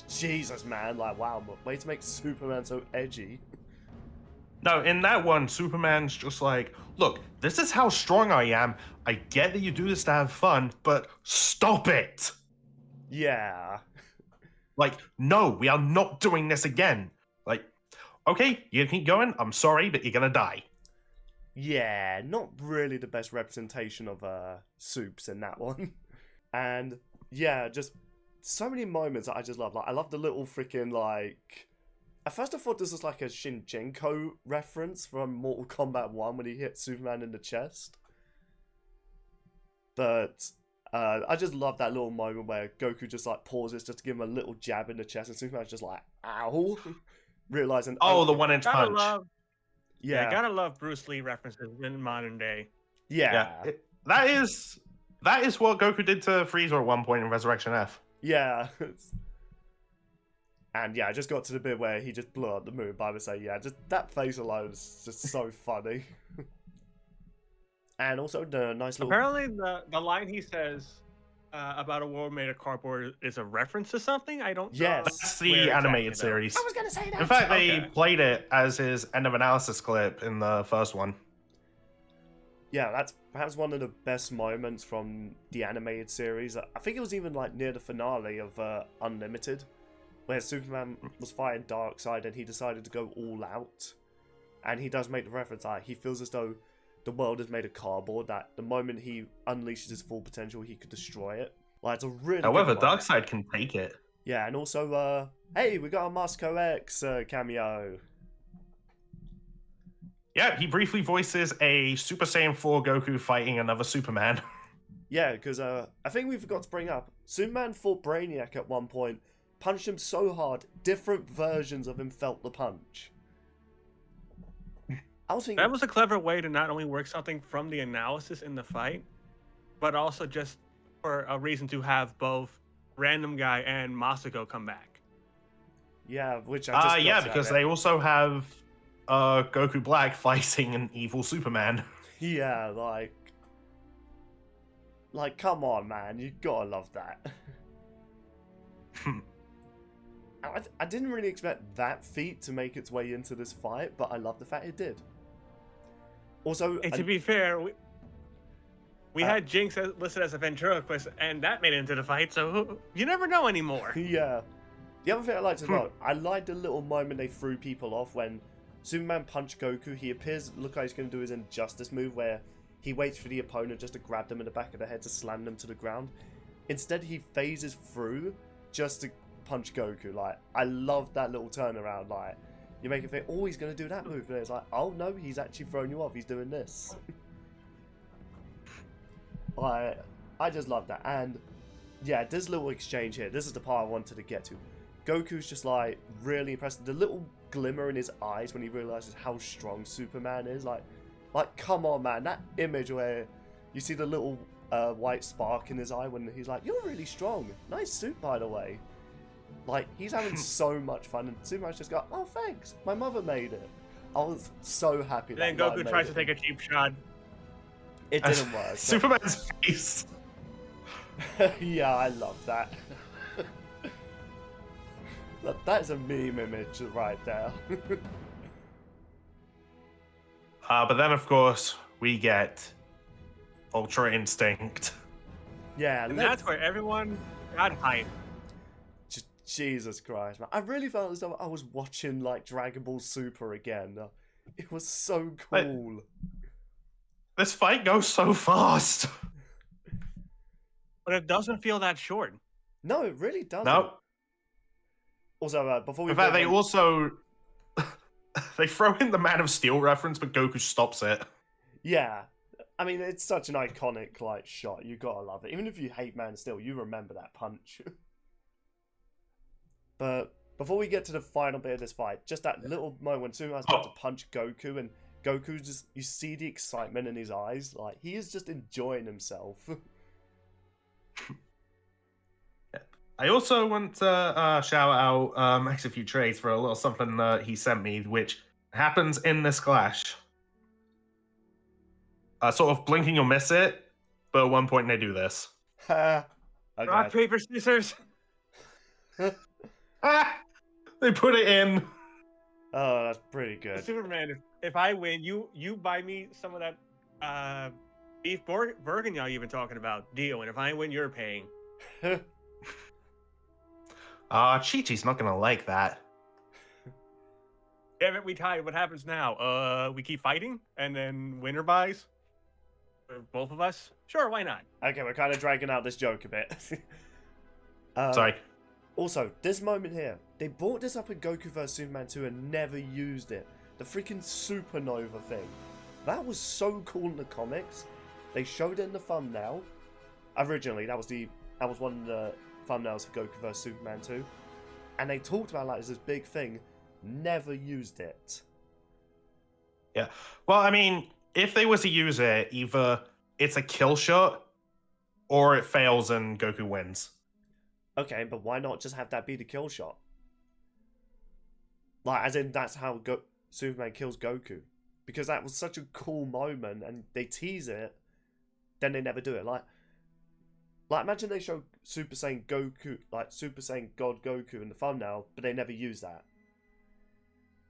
Jesus, man, like, wow, way to make Superman so edgy. No, in that one, Superman's just like, look, this is how strong I am. I get that you do this to have fun, but stop it. Yeah. Like, no, we are not doing this again. Like, okay, you keep going. I'm sorry, but you're gonna die. Yeah, not really the best representation of Supes in that one. And yeah, just so many moments that I just love. Like, I love the little freaking like. At first, I thought this was like a Shinjenko reference from Mortal Kombat 1 when he hit Superman in the chest. But I just love that little moment where Goku just like pauses just to give him a little jab in the chest, and Superman's just like, ow, realizing. Oh, the 1-inch punch. Yeah, gotta love Bruce Lee references in modern day. Yeah. That is what Goku did to Frieza at one point in Resurrection F. Yeah. And yeah, I just got to the bit where he just blew up the moon by saying, yeah, just that face alone is just so funny. And also the nice little... Apparently the line he says about a world made of cardboard is a reference to something. I don't know. That's the animated series. I was going to say that. In fact, they played it as his end of analysis clip in the first one. Yeah, that's perhaps one of the best moments from the animated series. I think it was even like near the finale of Unlimited, where Superman was fighting Darkseid and he decided to go all out. And he does make the reference, like, he feels as though the world is made of cardboard, that the moment he unleashes his full potential, he could destroy it. Like, it's a really However, good moment. Darkseid can take it. Yeah, and also, hey, we got a Moscow X cameo. Yeah, he briefly voices a Super Saiyan 4 Goku fighting another Superman. Yeah, because I think we forgot to bring up, Superman fought Brainiac at one point, punched him so hard, different versions of him felt the punch. I was thinking, that was a clever way to not only work something from the analysis in the fight, but also just for a reason to have both Random Guy and Masako come back. Yeah, which I just yeah, because they also have Goku Black fighting an evil Superman. Yeah, like, come on, man, you gotta love that. I didn't really expect that feat to make its way into this fight, but I love the fact it did. Also, and to be fair, we had Jinx listed as a ventriloquist, and that made it into the fight, so you never know anymore. Yeah. The other thing I liked as well, I liked the little moment they threw people off when Superman punched Goku. He appears, look like he's going to do his injustice move where he waits for the opponent just to grab them in the back of the head to slam them to the ground. Instead, he phases through just to punch Goku. Like, I love that little turnaround. Like, you make it think, oh, he's going to do that move. And it's like, oh no, he's actually throwing you off. He's doing this. I just love that. And yeah, this little exchange here, this is the part I wanted to get to. Goku's just like really impressed. The little glimmer in his eyes when he realizes how strong Superman is. Like, come on, man. That image where you see the little white spark in his eye when he's like, "You're really strong. Nice suit, by the way." Like, he's having so much fun, and Superman's just got, "Oh, thanks. My mother made it." I was so happy. And then that Goku tries to take a cheap shot. It didn't work. Superman's face. Yeah, I love that. That's a meme image right there. But then, of course, we get Ultra Instinct. Yeah, And that's where everyone got hyped. Jesus Christ, man. I really felt as though I was watching, like, Dragon Ball Super again. It was so cool. This fight goes so fast. But it doesn't feel that short. No, it really doesn't. No. Also, before we... In fact, they also... they throw in the Man of Steel reference, but Goku stops it. Yeah. I mean, it's such an iconic, like, shot. You gotta love it. Even if you hate Man of Steel, you remember that punch. But before we get to the final bit of this fight, just that little moment when Superman's about to punch Goku, and Goku just... You see the excitement in his eyes. Like, he is just enjoying himself. I also want to shout out XFU Trades for a little something that he sent me, which happens in this clash. Sort of blinking, you'll miss it, but at one point they do this. Okay. Rock, paper, scissors. They put it in. Oh, that's pretty good. Superman, if I win, you buy me some of that beef bourguignon you've been talking about. Deal. And if I win, you're paying. Chi-Chi's not gonna like that. Damn it, we tied. What happens now? We keep fighting, and then winner buys? For both of us? Sure, why not? Okay, we're kind of dragging out this joke a bit. Sorry. Also, this moment here, they brought this up in Goku vs Superman 2 and never used it. The freaking supernova thing. That was so cool in the comics. They showed it in the thumbnail. Originally, that was one of the thumbnails for Goku vs Superman 2. And they talked about it like it's this big thing. Never used it. Yeah. Well, I mean, if they were to use it, either it's a kill shot or it fails and Goku wins. Okay, but why not just have that be the kill shot? Like, as in, that's how Superman kills Goku. Because that was such a cool moment, and they tease it, then they never do it. Like imagine they show Super Saiyan Goku, like Super Saiyan God Goku in the thumbnail, but they never use that.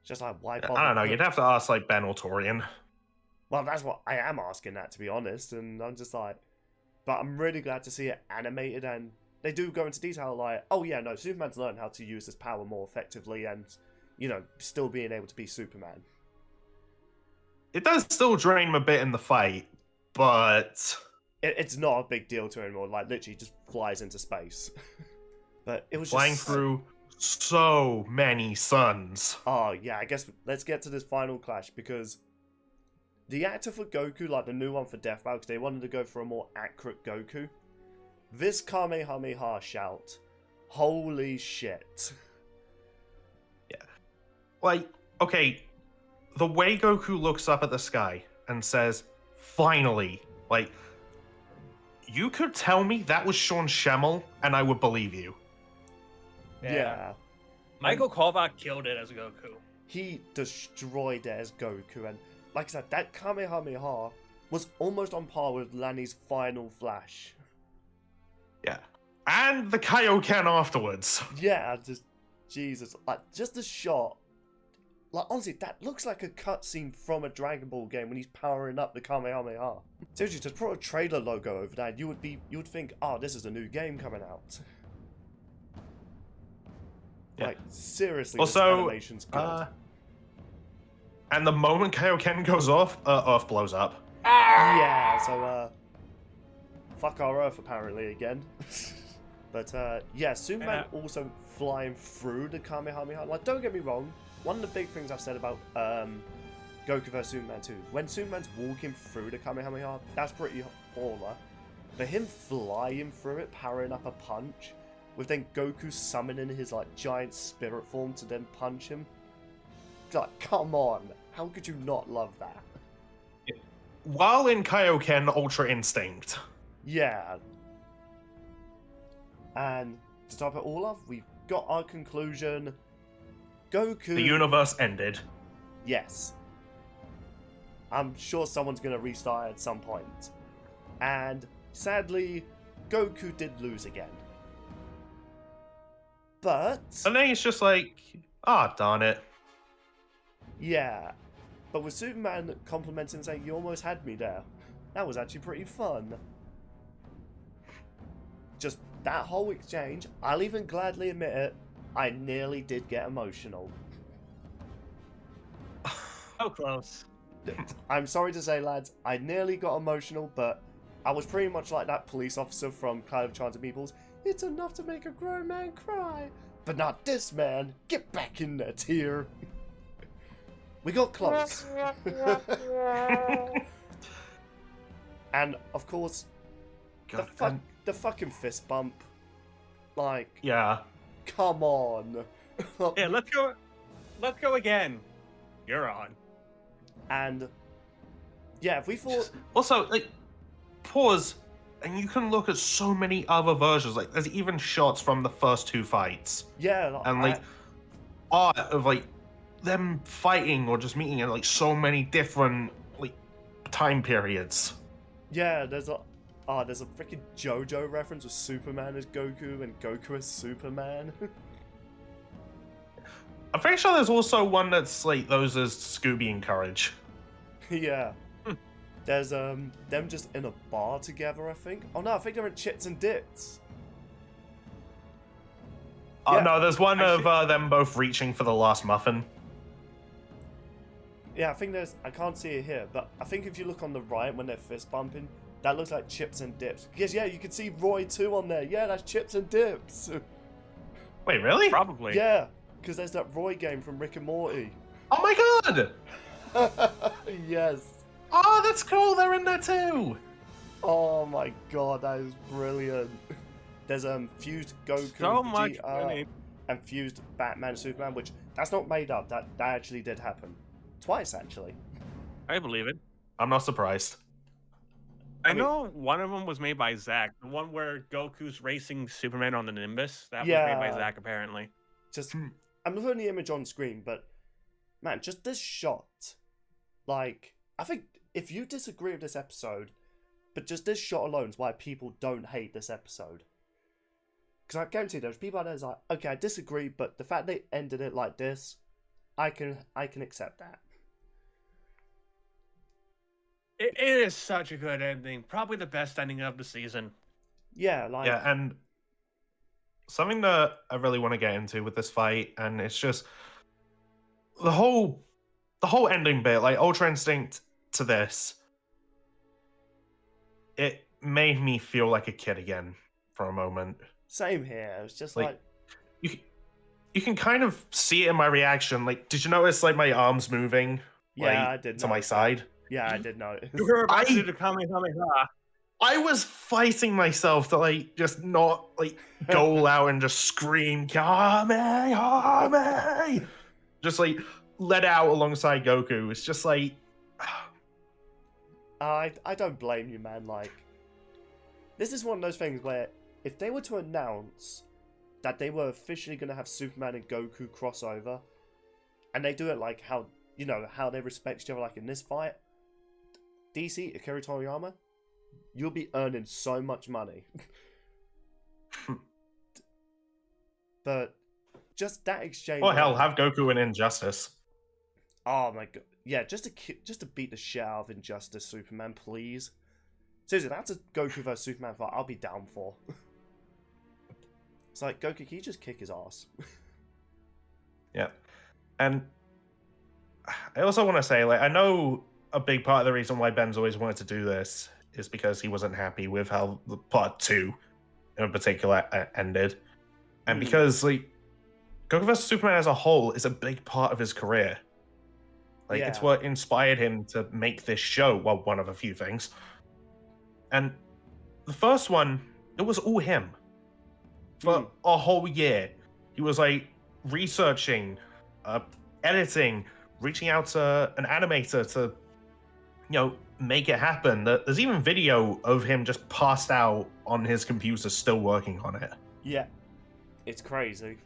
It's just like, why bother? I don't know, you'd have to ask, like, Ben or Torian. Well, that's what I am asking that, to be honest, and I'm just like... But I'm really glad to see it animated, and they do go into detail, like, oh yeah, no, Superman's learned how to use his power more effectively, and, you know, still being able to be Superman. It does still drain him a bit in the fight, but... It's not a big deal to him anymore, like, literally just flies into space. But it was flying just... through so many suns. Oh, yeah, I guess let's get to this final clash, because the actor for Goku, like the new one for Death Battle, because they wanted to go for a more accurate Goku. This Kamehameha shout. Holy shit. Yeah. Like, okay, the way Goku looks up at the sky and says, finally, like, you could tell me that was Sean Schemmel and I would believe you. Yeah. Michael Kovac killed it as Goku. He destroyed it as Goku, and like I said, that Kamehameha was almost on par with Lanny's final flash. Yeah. And the Kaioken afterwards. Yeah, just... Jesus. Like, just the shot. Like, honestly, that looks like a cutscene from a Dragon Ball game when he's powering up the Kamehameha. Seriously, just put a trailer logo over that, you would think, oh, this is a new game coming out. Yeah. Like, seriously, Also, this animation's good. And the moment Kaioken goes off, Earth blows up. Yeah, so, fuck our Earth, apparently, again. But, yeah, Superman also flying through the Kamehameha. Like, don't get me wrong, one of the big things I've said about Goku vs Superman 2, when Superman's walking through the Kamehameha, that's pretty baller. But him flying through it, powering up a punch, with then Goku summoning his like giant spirit form to then punch him, Like, come on. How could you not love that? While in Kaioken Ultra Instinct. Yeah. And to top it all off, we've got our conclusion. Goku... The universe ended. Yes. I'm sure someone's going to restart at some point. And sadly, Goku did lose again. But... And then he's just like, ah, darn it. Yeah. But with Superman complimenting and saying, you almost had me there. That was actually pretty fun. Just that whole exchange, I'll even gladly admit it, I nearly did get emotional. So close. I'm sorry to say, lads, I nearly got emotional, but I was pretty much like that police officer from Cloud of Chance and Meeples. It's enough to make a grown man cry. But not this man. Get back in there, tear. We got close. And, of course, God, the fucking fist bump. Like, yeah. come on. Yeah, let's go. Let's go again. You're on. And, yeah, if we thought... Also, like, pause, and you can look at so many other versions. Like, there's even shots from the first two fights. Yeah. And, like, art of, like, them fighting or just meeting in, like, so many different, like, time periods. Yeah, there's a freaking JoJo reference with Superman as Goku and Goku as Superman. I'm pretty sure there's also one that's, like, those as Scooby and Courage. Yeah. There's them just in a bar together, I think. Oh no, I think they're in Chits and Dips. Oh Yeah. no, there's one of them both reaching for the last muffin. Yeah, I think there's... I can't see it here, but I think if you look on the right when they're fist bumping, that looks like Chips and Dips. Because, yeah, you can see Roy too on there. Yeah, that's Chips and Dips. Wait, really? Probably. Yeah, because there's that Roy game from Rick and Morty. Oh my god! Yes. Oh, that's cool, they're in there too! Oh my god, that is brilliant. There's fused Goku, So much Vegeta, money. and fused Batman and Superman, which that's not made up. That actually did happen. Twice, actually. I believe it. I'm not surprised. I know one of them was made by Zack. The one where Goku's racing Superman on the Nimbus. That was made by Zack, apparently. Just, I'm putting the image on screen, but man, just this shot. Like, I think if you disagree with this episode, but just this shot alone is why people don't hate this episode. Because I guarantee there's people out there who's like, okay, I disagree, but the fact they ended it like this, I can accept that. It is such a good ending. Probably the best ending of the season. Yeah, like... Yeah, and something that I really want to get into with this fight, and it's just the whole ending bit, like Ultra Instinct to this, it made me feel like a kid again for a moment. Same here. It was just like... You can kind of see it in my reaction. Like, did you notice like my arms moving? Yeah, like, I did to my notice side. Yeah, I did notice. You were about to do the Kamehameha. I was fighting myself to like just not like go out and just scream Kame, just like let out alongside Goku. It's just like I don't blame you, man. Like, this is one of those things where if they were to announce that they were officially going to have Superman and Goku crossover, and they do it like how, you know, how they respect each other, like in this fight, DC, Akira Toriyama, you'll be earning so much money. But just that exchange... oh hell, have Goku in Injustice. Oh my god. Yeah, just to beat the shit out of Injustice Superman, please. Seriously, that's a Goku vs Superman fight I'll be down for. It's like, Goku, can you just kick his ass? Yeah. And I also want to say, like, I know a big part of the reason why Ben's always wanted to do this is because he wasn't happy with how the part 2 in particular ended. And because, like, Goku vs. Superman as a whole is a big part of his career. Like, it's what inspired him to make this show, well, one of a few things. And the first one, it was all him. For a whole year. He was, like, researching, editing, reaching out to an animator to, make it happen. There's even video of him just passed out on his computer, still working on it. Yeah, it's crazy.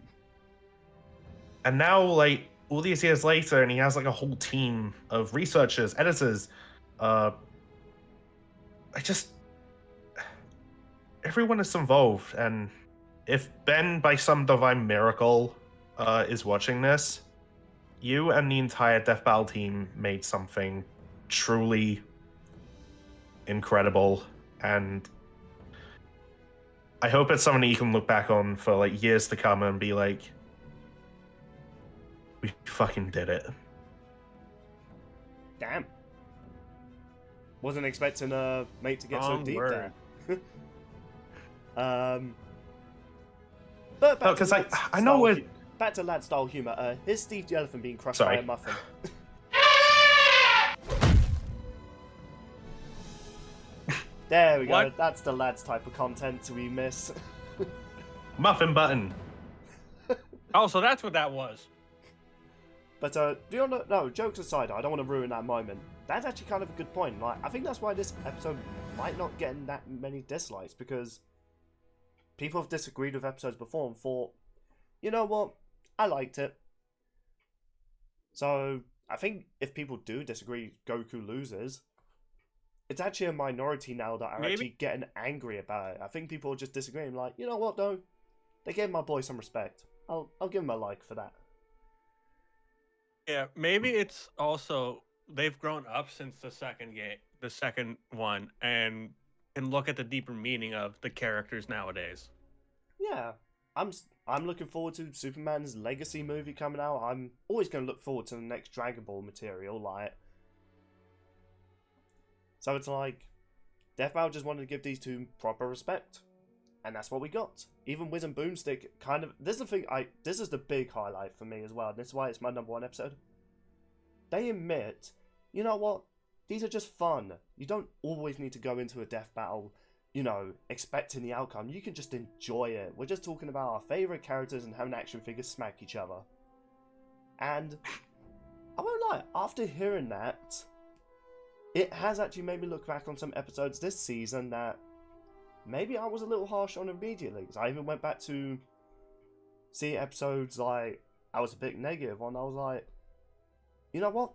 And now, like, all these years later, and he has like a whole team of researchers, editors. Everyone is involved, and if Ben, by some divine miracle, is watching this, you and the entire Death Battle team made something truly incredible, and I hope it's something you can look back on for like years to come and be like, we fucking did it. Damn. Wasn't expecting mate to get so deep there. But back because to I know we're back to lad style humor. Here's Steve the Elephant being crushed by a muffin. There we go. What? That's the lads type of content we miss. muffin button. Oh, so that's what that was. But do you know? No, jokes aside, I don't want to ruin that moment. That's actually kind of a good point. Like, I think that's why this episode might not get that many dislikes, because people have disagreed with episodes before and thought, you know what, I liked it. So I think if people do disagree, Goku loses. It's actually a minority now that are actually getting angry about it. I think people are just disagreeing, like, you know what though, they gave my boy some respect. I'll give him a like for that. Yeah, maybe it's also they've grown up since the second one, and can look at the deeper meaning of the characters nowadays. Yeah, I'm looking forward to Superman's Legacy movie coming out. I'm always going to look forward to the next Dragon Ball material, like. So it's like, Death Battle just wanted to give these two proper respect, and that's what we got. Even Wiz and Boomstick kind of. This is the thing. This is the big highlight for me as well. And this is why it's my #1 episode. They admit, you know what? These are just fun. You don't always need to go into a death battle, expecting the outcome. You can just enjoy it. We're just talking about our favorite characters and having action figures smack each other. And I won't lie. After hearing that, it has actually made me look back on some episodes this season that maybe I was a little harsh on immediately. Because I even went back to see episodes like I was a bit negative on. I was like, you know what?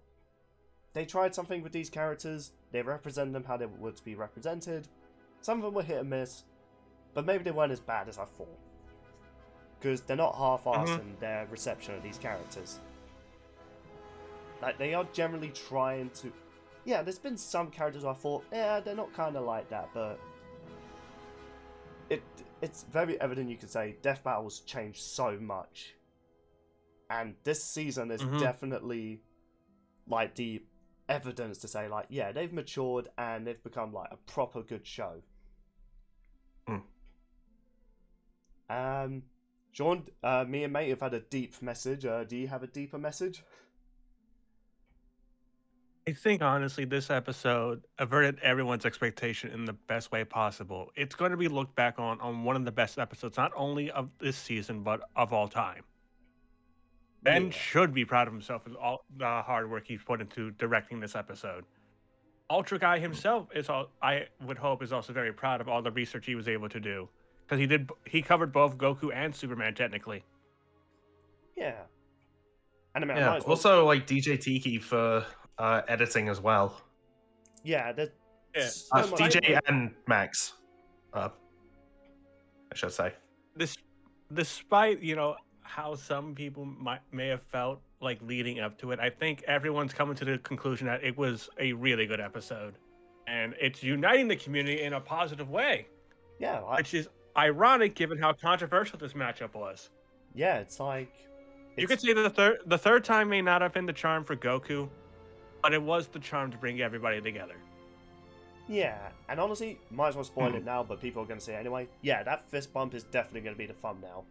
They tried something with these characters. They represented them how they were to be represented. Some of them were hit and miss, but maybe they weren't as bad as I thought. Because they're not half-assed in their reception of these characters. Like, they are generally trying to. Yeah, there's been some characters I thought, yeah, they're not kind of like that, but it's very evident you can say Death Battle's changed so much. And this season is definitely like the evidence to say, like, yeah, they've matured and they've become like a proper good show. Sean, me and mate have had a deep message. Do you have a deeper message? I think honestly, this episode averted everyone's expectation in the best way possible. It's going to be looked back on one of the best episodes, not only of this season but of all time. Ben should be proud of himself and all the hard work he's put into directing this episode. Ultra Guy himself I would hope, is also very proud of all the research he was able to do, because he covered both Goku and Superman technically. Yeah, and I mean, yeah. Also, like DJ Tiki for editing as well. Yeah, DJ and Max. I should say. Despite how some people may have felt like leading up to it, I think everyone's coming to the conclusion that it was a really good episode, and it's uniting the community in a positive way. Yeah, which is ironic given how controversial this matchup was. Yeah, it's like you could say that the third time may not have been the charm for Goku, but it was the charm to bring everybody together. Yeah, and honestly, might as well spoil it now, but people are going to say anyway. Yeah, that fist bump is definitely going to be the thumbnail.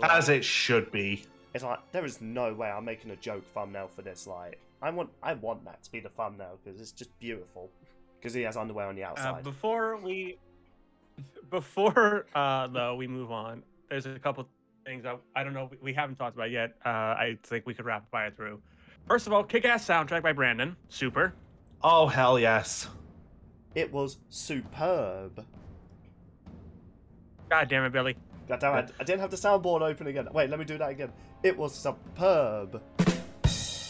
As it should be. It's like, there is no way I'm making a joke thumbnail for this. Like, I want that to be the thumbnail because it's just beautiful. Because he has underwear on the outside. Before we move on, there's a couple things I don't know we haven't talked about yet. I think we could rapid fire through. First of all, kick-ass soundtrack by Brandon. Super. Oh, hell yes. It was superb. God damn it, Billy. God damn it, I didn't have the soundboard open again. Wait, let me do that again. It was superb.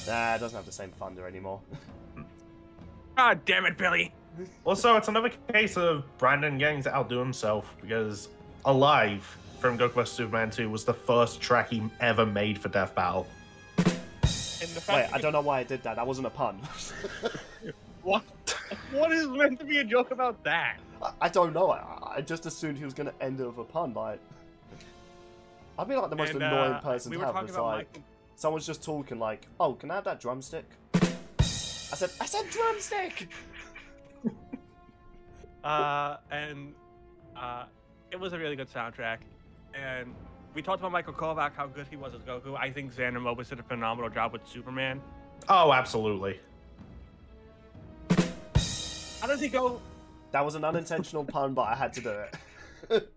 Nah, it doesn't have the same thunder anymore. God damn it, Billy. Also, it's another case of Brandon getting to outdo himself, because Alive from Goku vs. Superman 2 was the first track he ever made for Death Battle. Wait, I don't know why I did that. That wasn't a pun. What? What is meant to be a joke about that? I don't know. I just assumed he was going to end it with a pun. Like, I'd be like the most annoying person we to were have. talking It's about like, someone's just talking like, oh, can I have that drumstick? I said drumstick! It was a really good soundtrack, and we talked about Michael Kovac, how good he was as Goku. I think Xander Mobus did a phenomenal job with Superman. Oh, absolutely. How does he go? That was an unintentional pun, but I had to do it.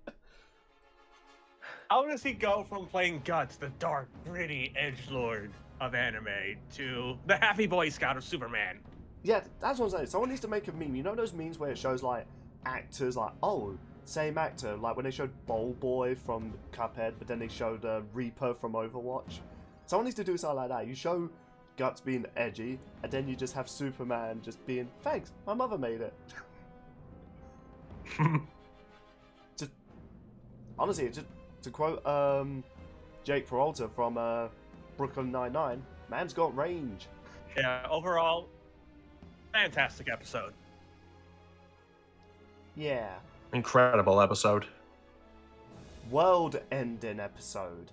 How does he go from playing Guts, the dark, gritty edgelord of anime, to the happy Boy Scout of Superman? Yeah, that's what I'm saying. Someone needs to make a meme. You know those memes where it shows like actors like, oh, same actor, like when they showed Bowl Boy from Cuphead, but then they showed Reaper from Overwatch. Someone needs to do something like that. You show Guts being edgy, and then you just have Superman just being, thanks, my mother made it. Just honestly, just to quote Jake Peralta from Brooklyn Nine-Nine, man's got range. Yeah, overall, fantastic episode. Yeah. Incredible episode. World-ending episode.